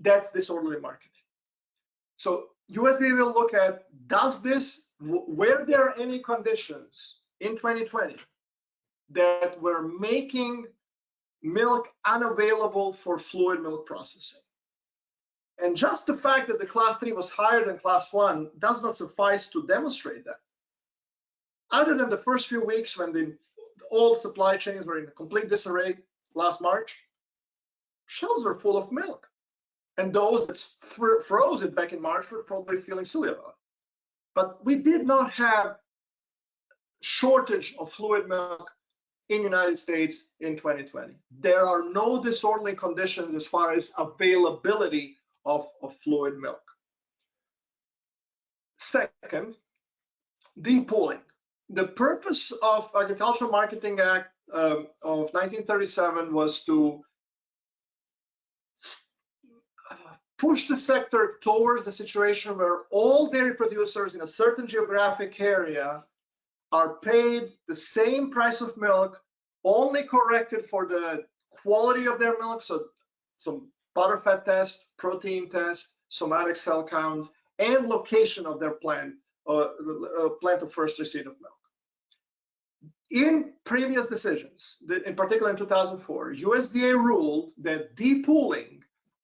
that's disorderly marketing. So USDA will look at, were there any conditions in 2020 that were making milk unavailable for fluid milk processing? And just the fact that the class 3 was higher than class 1 does not suffice to demonstrate that. Other than the first few weeks when the old supply chains were in complete disarray last March, shelves were full of milk. And those that froze it back in March were probably feeling silly about it. But we did not have shortage of fluid milk in the United States in 2020. There are no disorderly conditions as far as availability of fluid milk. Second, depulling. The purpose of Agricultural Marketing Act of 1937 was to push the sector towards a situation where all dairy producers in a certain geographic area are paid the same price of milk, only corrected for the quality of their milk, so some butterfat test, protein test, somatic cell count, and location of their plant of first receipt of milk. In previous decisions, in particular in 2004, USDA ruled that depulling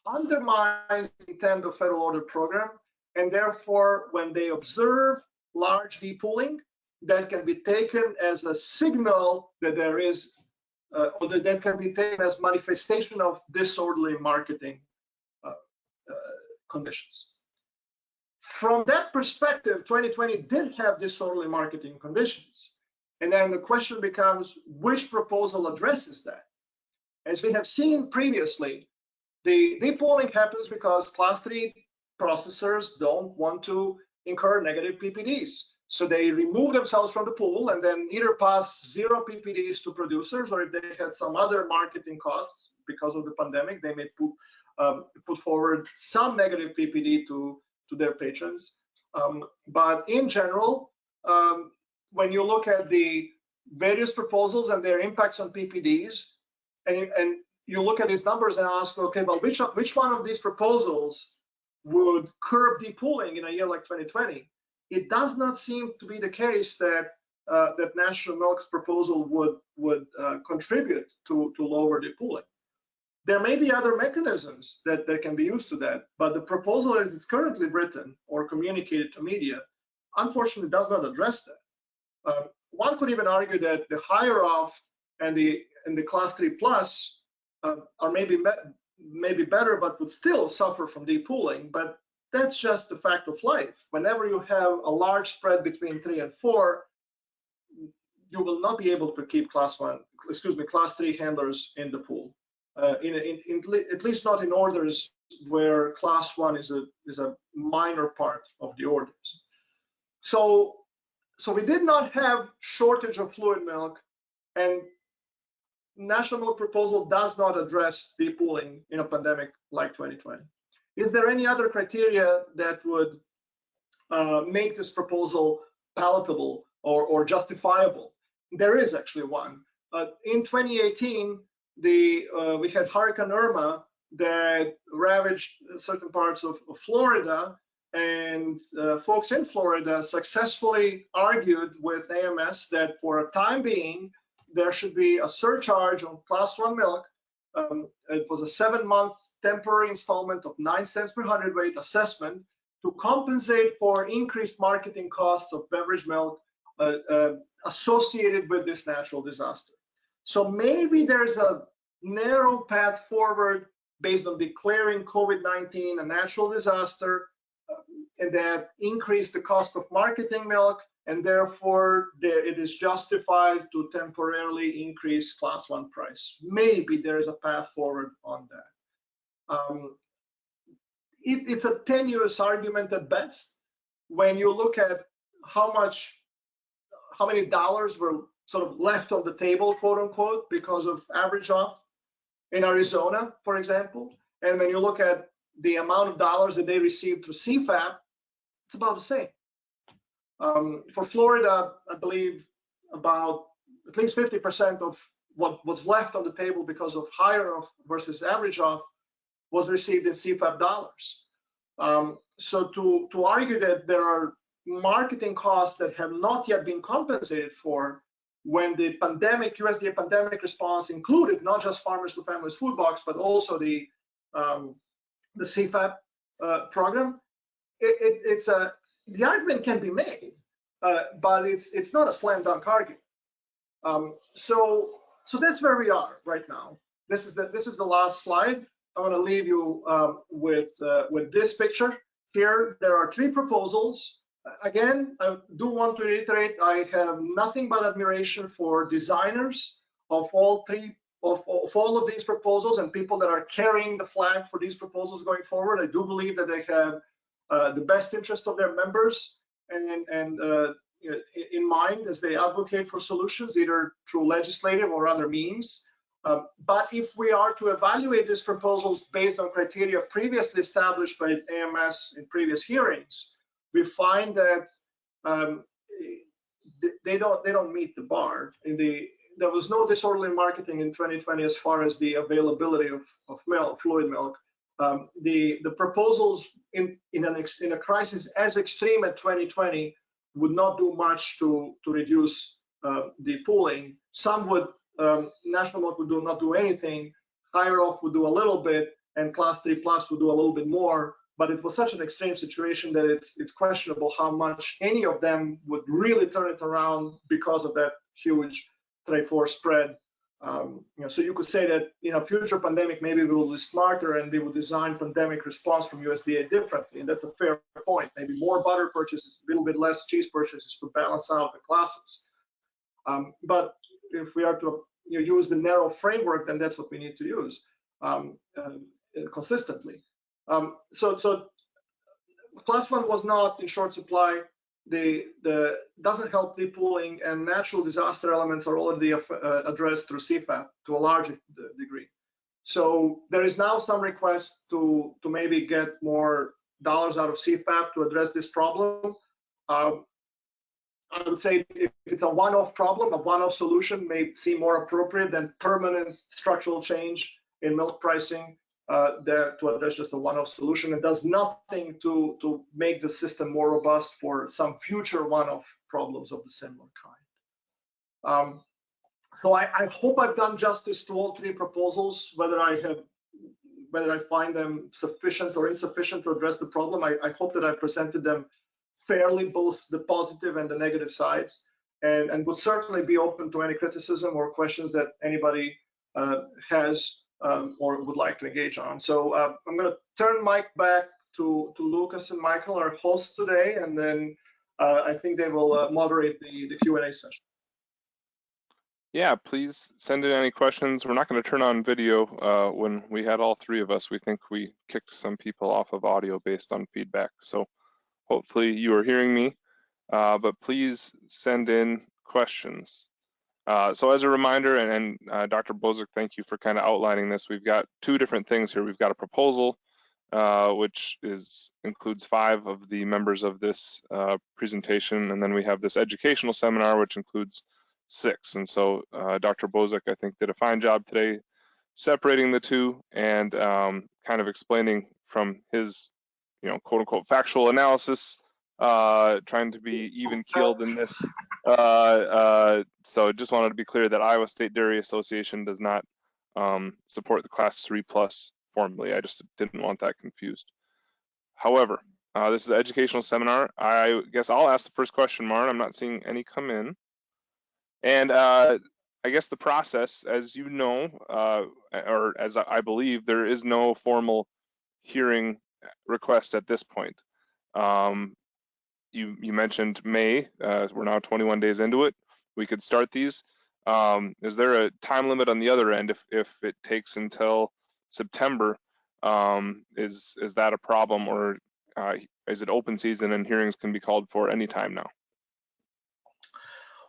undermines the intent of federal order program, and therefore, when they observe large depulling, that can be taken as a signal that there is, or that can be taken as manifestation of disorderly marketing conditions. From that perspective, 2020 did have disorderly marketing conditions. And then the question becomes, which proposal addresses that? As we have seen previously, the depulling happens because class 3 processors don't want to incur negative PPDs. So they remove themselves from the pool and then either pass 0 PPDs to producers, or if they had some other marketing costs because of the pandemic, they may put forward some negative PPD to their patrons. But in general, when you look at the various proposals and their impacts on PPDs, and you look at these numbers and ask, okay, well, which one of these proposals would curb depulling in a year like 2020? it does not seem to be the case that that National Milk's proposal would contribute to lower depulling. There may be other mechanisms that can be used to that, but the proposal as it's currently written or communicated to media, unfortunately, does not address that. One could even argue that the higher off and the class 3 plus are maybe better, but would still suffer from depulling. But that's just the fact of life. Whenever you have a large spread between 3 and 4, you will not be able to keep class 3 handlers in the pool. At least not in orders where class 1 is a minor part of the orders. So we did not have shortage of fluid milk, and National Milk proposal does not address depulling in a pandemic like 2020. Is there any other criteria that would make this proposal palatable or justifiable? There is actually one. In 2018, we had Hurricane Irma that ravaged certain parts of Florida, and folks in Florida successfully argued with AMS that for a time being, there should be a surcharge on class 1 milk. It was a 7-month temporary installment of 9 cents per hundredweight assessment to compensate for increased marketing costs of beverage milk associated with this natural disaster. So maybe there's a narrow path forward based on declaring COVID-19 a natural disaster, and that increased the cost of marketing milk, and therefore it is justified to temporarily increase class 1 price. Maybe there is a path forward on that. It's a tenuous argument at best when you look at how many dollars were sort of left on the table, quote unquote, because of average off in Arizona, for example. And when you look at the amount of dollars that they received through CFAP, it's about the same. For Florida, I believe about at least 50% of what was left on the table because of higher off versus average off was received in CFAP dollars. So to argue that there are marketing costs that have not yet been compensated for, when the pandemic, USDA pandemic response included not just Farmers to Families Food Box, but also the CFAP program, the argument can be made, but it's not a slam dunk argument. So that's where we are right now. This is the last slide. I want to leave you with this picture here. There are 3 proposals. Again, I do want to reiterate, I have nothing but admiration for designers of all of these proposals and people that are carrying the flag for these proposals going forward. I do believe that they have the best interest of their members and in mind as they advocate for solutions, either through legislative or other means. But if we are to evaluate these proposals based on criteria previously established by AMS in previous hearings, we find that they don't meet the bar. There was no disorderly marketing in 2020 as far as the availability of milk, fluid milk. The proposals in a crisis as extreme as 2020 would not do much to reduce the pooling. Some would, National Milk would not do anything. Higher off would do a little bit, and class 3 plus would do a little bit more. But it was such an extreme situation that it's questionable how much any of them would really turn it around because of that huge 3-4 spread. So you could say that in a future pandemic, maybe we will be smarter and we will design pandemic response from USDA differently. And that's a fair point. Maybe more butter purchases, a little bit less cheese purchases to balance out the classes. But if we are to use the narrow framework, then that's what we need to use consistently. So class 1 was not in short supply. Doesn't help depulling, and natural disaster elements are already addressed through CFAP to a large degree. So there is now some request to maybe get more dollars out of CFAP to address this problem. I would say if it's a one-off problem, a one-off solution may seem more appropriate than permanent structural change in milk pricing to address just a one-off solution. It does nothing to make the system more robust for some future one-off problems of the similar kind. So I hope I've done justice to all three proposals, whether I find them sufficient or insufficient to address the problem. I hope that I presented them fairly, both the positive and the negative sides, and would certainly be open to any criticism or questions that anybody has or would like to engage on. So I'm going to turn Mike back to Lucas and Michael, our hosts today, and then I think they will moderate the Q&A session. Yeah, please send in any questions. We're not going to turn on video. When we had all three of us, we think we kicked some people off of audio based on feedback. So hopefully you are hearing me, but please send in questions. So as a reminder, and Dr. Bozic, thank you for kind of outlining this. We've got two different things here. We've got a proposal, which includes 5 of the members of this presentation, and then we have this educational seminar, which includes 6. And so Dr. Bozic, I think, did a fine job today separating the two and kind of explaining from his, quote unquote, factual analysis, trying to be even keeled in this. So just wanted to be clear that Iowa State Dairy Association does not support the Class 3+ formally. I just didn't want that confused. However, this is an educational seminar. I guess I'll ask the first question, Marin. I'm not seeing any come in. And I guess the process, as you know, or as I believe, there is no formal hearing request at this point. You mentioned May. We're now 21 days into it. We could start these. Is there a time limit on the other end if it takes until September? Is that a problem, or is it open season and hearings can be called for anytime now?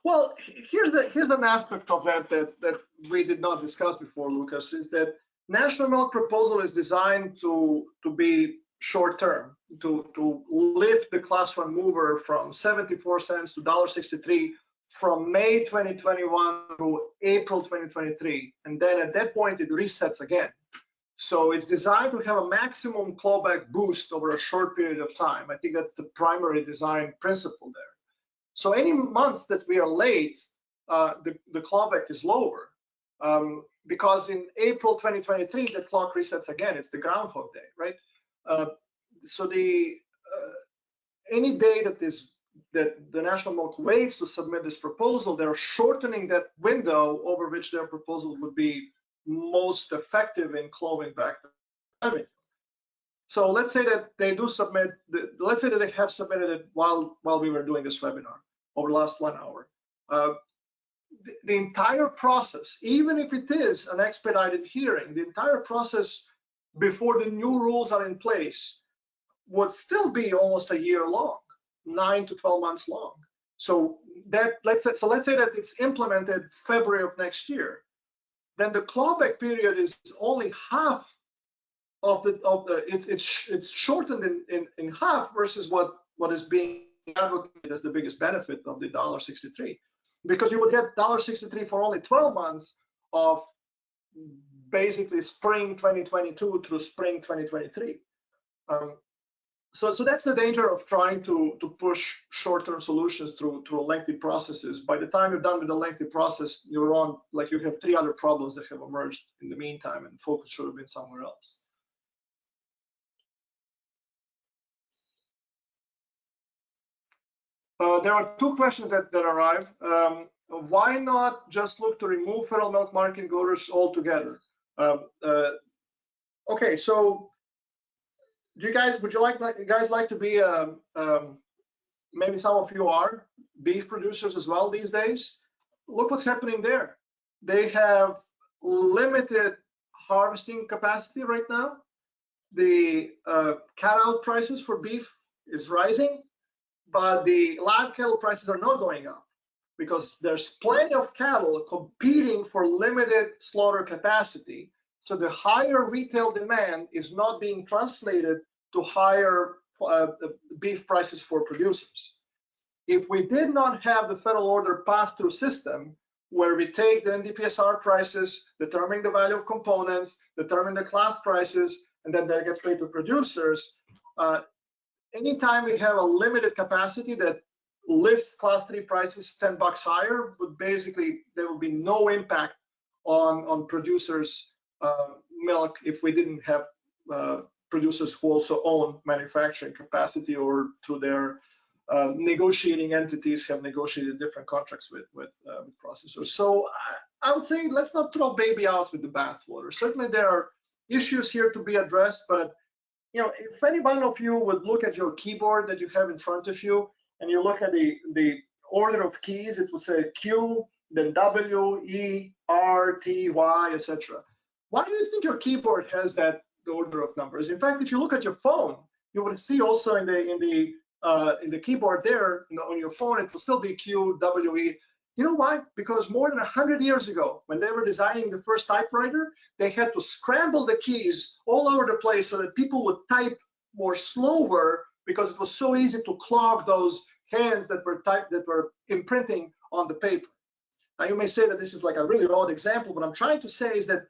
Well, here's an aspect of that we did not discuss before, Lucas, is that National Milk proposal is designed to be short term, to lift the Class 1 mover from 74 cents to $1.63 from May 2021 to April 2023, and then at that point it resets again. So it's designed to have a maximum clawback boost over a short period of time. I think that's the primary design principle there. So any month that we are late, the clawback is lower, because in April 2023 the clock resets again. It's the Groundhog Day, right? So any day that the National Milk waits to submit this proposal, they're shortening that window over which their proposal would be most effective in clawing back the revenue. So let's say that they do submit. Let's say that they have submitted it while we were doing this webinar over the last 1 hour. The entire process, even if it is an expedited hearing, the entire process before the new rules are in place would still be almost a year long, 9 to 12 months long. So let's say that it's implemented February of next year, then the clawback period is only half of it's shortened in half versus what is being advocated as the biggest benefit of the $1.63, because you would get $1.63 for only 12 months of basically spring 2022 through spring 2023. So that's the danger of trying to push short-term solutions through lengthy processes. By the time you're done with the lengthy process, you're on, like, you have 3 other problems that have emerged in the meantime, and focus should have been somewhere else. There are 2 questions that arrived. Why not just look to remove federal milk marketing orders altogether? Okay, so would you guys like to be, maybe some of you are beef producers as well these days? Look what's happening there. They have limited harvesting capacity right now. The cutout prices for beef is rising, but the live cattle prices are not going up because there's plenty of cattle competing for limited slaughter capacity. So the higher retail demand is not being translated to higher beef prices for producers. If we did not have the federal order pass-through system, where we take the NDPSR prices, determine the value of components, determine the class prices, and then that gets paid to producers. Anytime we have a limited capacity that lifts class 3 prices $10 higher, but basically there will be no impact on producers' milk if we didn't have producers who also own manufacturing capacity or through their negotiating entities have negotiated different contracts with processors. So I would say let's not throw baby out with the bathwater. Certainly there are issues here to be addressed, but you know, if any one of you would look at your keyboard that you have in front of you and you look at the order of keys, it will say Q, then W, E, R, T, Y, etc. Why do you think your keyboard has that order of numbers? In fact, if you look at your phone, you would see also in the keyboard there, on your phone, it will still be Q, W, E. You know why? Because more than 100 years ago, when they were designing the first typewriter, they had to scramble the keys all over the place so that people would type more slower because it was so easy to clog those hands that were imprinting on the paper. Now you may say that this is like a really odd example. What I'm trying to say is that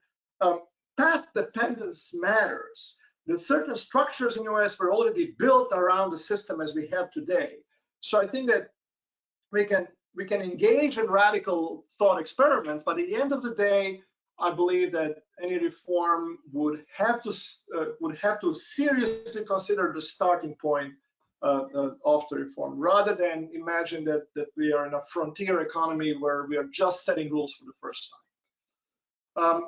path dependence matters. The certain structures in the US were already built around the system as we have today. So I think that we can engage in radical thought experiments, but at the end of the day, I believe that any reform would have to seriously consider the starting point of the reform, rather than imagine that we are in a frontier economy where we are just setting rules for the first time.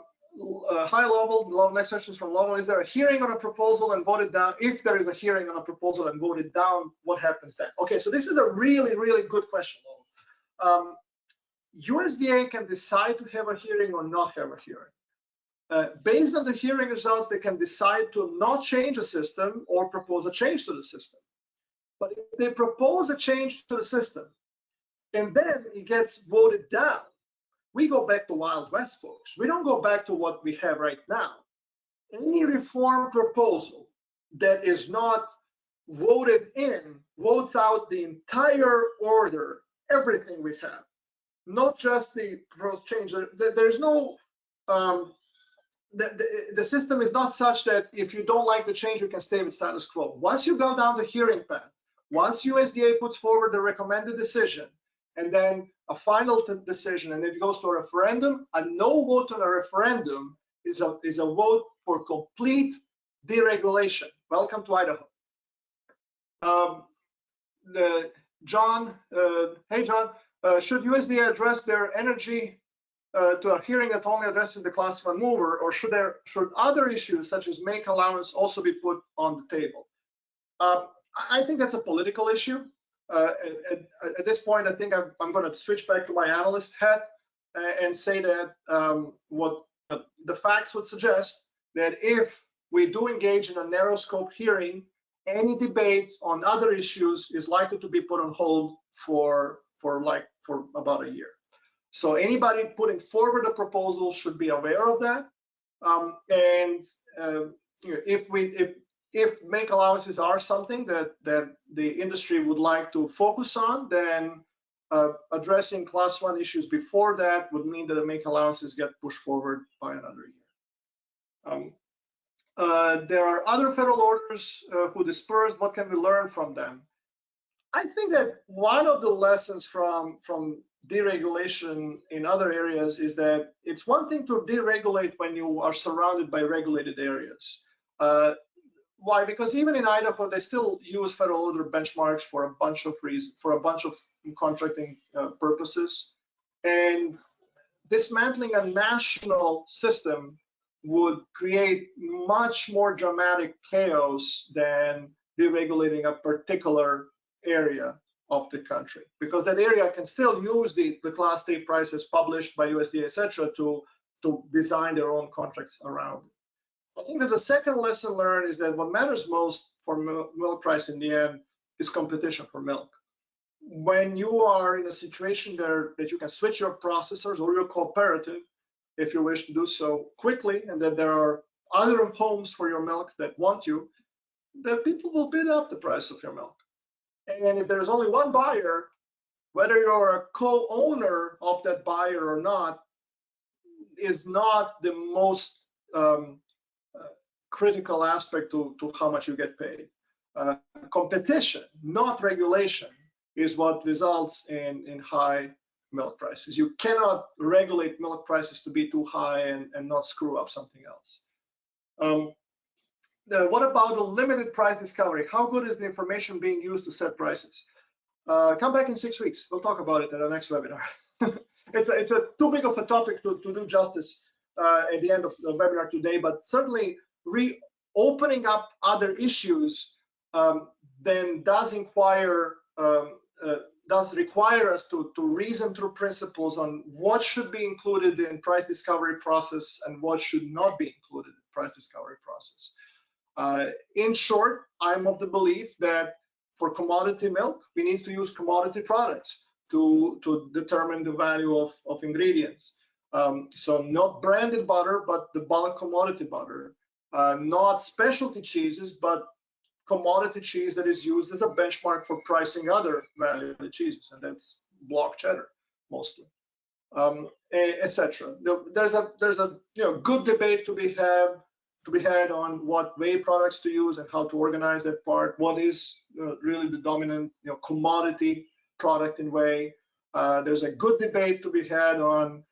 High level, next question is from Lovell. Is there a hearing on a proposal and voted down? If there is a hearing on a proposal and voted down, what happens then? Okay, so this is a really, really good question, Lovell. USDA can decide to have a hearing or not have a hearing. Based on the hearing results, they can decide to not change a system or propose a change to the system. But if they propose a change to the system and then it gets voted down, we go back to Wild West, folks. We don't go back to what we have right now. Any reform proposal that is not voted in votes out the entire order, everything we have, not just the proposed change. There's no, the system is not such that if you don't like the change, you can stay with status quo. Once you go down the hearing path, once USDA puts forward the recommended decision, and then a final decision, and it goes to a referendum, a no vote on a referendum is a vote for complete deregulation. Welcome to Idaho. John, hey John, should USDA address their energy to a hearing that only addresses the class 1 mover, or should other issues such as make allowance also be put on the table? I think that's a political issue. At this point, I think I'm going to switch back to my analyst hat and say that what the facts would suggest that if we do engage in a narrow scope hearing, any debate on other issues is likely to be put on hold for about a year. So anybody putting forward a proposal should be aware of that. If make allowances are something that the industry would like to focus on, then addressing class 1 issues before that would mean that the make allowances get pushed forward by another year. There are other federal orders who dispersed. What can we learn from them? I think that one of the lessons from deregulation in other areas is that it's one thing to deregulate when you are surrounded by regulated areas. Why? Because even in Idaho, they still use federal order benchmarks for a bunch of reasons, for a bunch of contracting purposes. And dismantling a national system would create much more dramatic chaos than deregulating a particular area of the country, because that area can still use the class 3 prices published by USDA, etc., to design their own contracts around it. I think that the second lesson learned is that what matters most for milk price in the end is competition for milk. When you are in a situation there that you can switch your processors or your cooperative, if you wish to do so quickly, and that there are other homes for your milk that want you, that people will bid up the price of your milk. And if there's only one buyer, Whether you're a co-owner of that buyer or not is not the most critical aspect to how much you get paid. Competition, not regulation, is what results in high milk prices. You cannot regulate milk prices to be too high and not screw up something else. What about the limited price discovery? How good is the information being used to set prices? Come back in 6 weeks. We'll talk about it at our next webinar. It's a too big of a topic to do justice at the end of the webinar today, but certainly reopening up other issues then does require us to reason through principles on what should be included in price discovery process and what should not be included in price discovery process. In short, I'm of the belief that for commodity milk, we need to use commodity products to determine the value of ingredients. So not branded butter, but the bulk commodity butter. Not specialty cheeses, but commodity cheese that is used as a benchmark for pricing other valuable cheeses, and that's block cheddar mostly, etc. There's a good debate to be had on what whey products to use and how to organize that part. What is really the dominant commodity product in whey? There's a good debate to be had on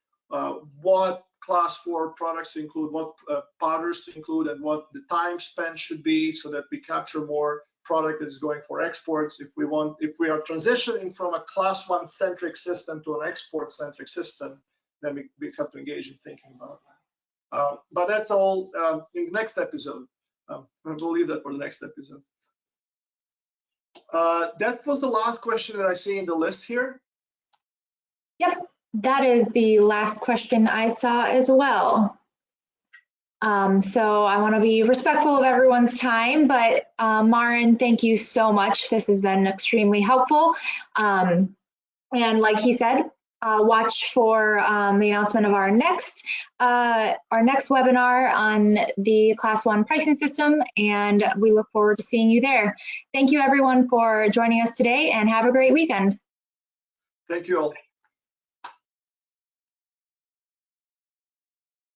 what class 4 products to include, what powders to include, and what the time spent should be so that we capture more product that's going for exports. If we are transitioning from a class 1 centric system to an export centric system, then we have to engage in thinking about that. But that's all in the next episode. We'll leave that for the next episode. That was the last question that I see in the list here. Yep, that is the last question I saw as well. So I want to be respectful of everyone's time, but Marin, thank you so much. This has been extremely helpful. And like he said, watch for the announcement of our next webinar on the Class 1 pricing system, and we look forward to seeing you there. Thank you everyone for joining us today, and have a great weekend. Thank you all.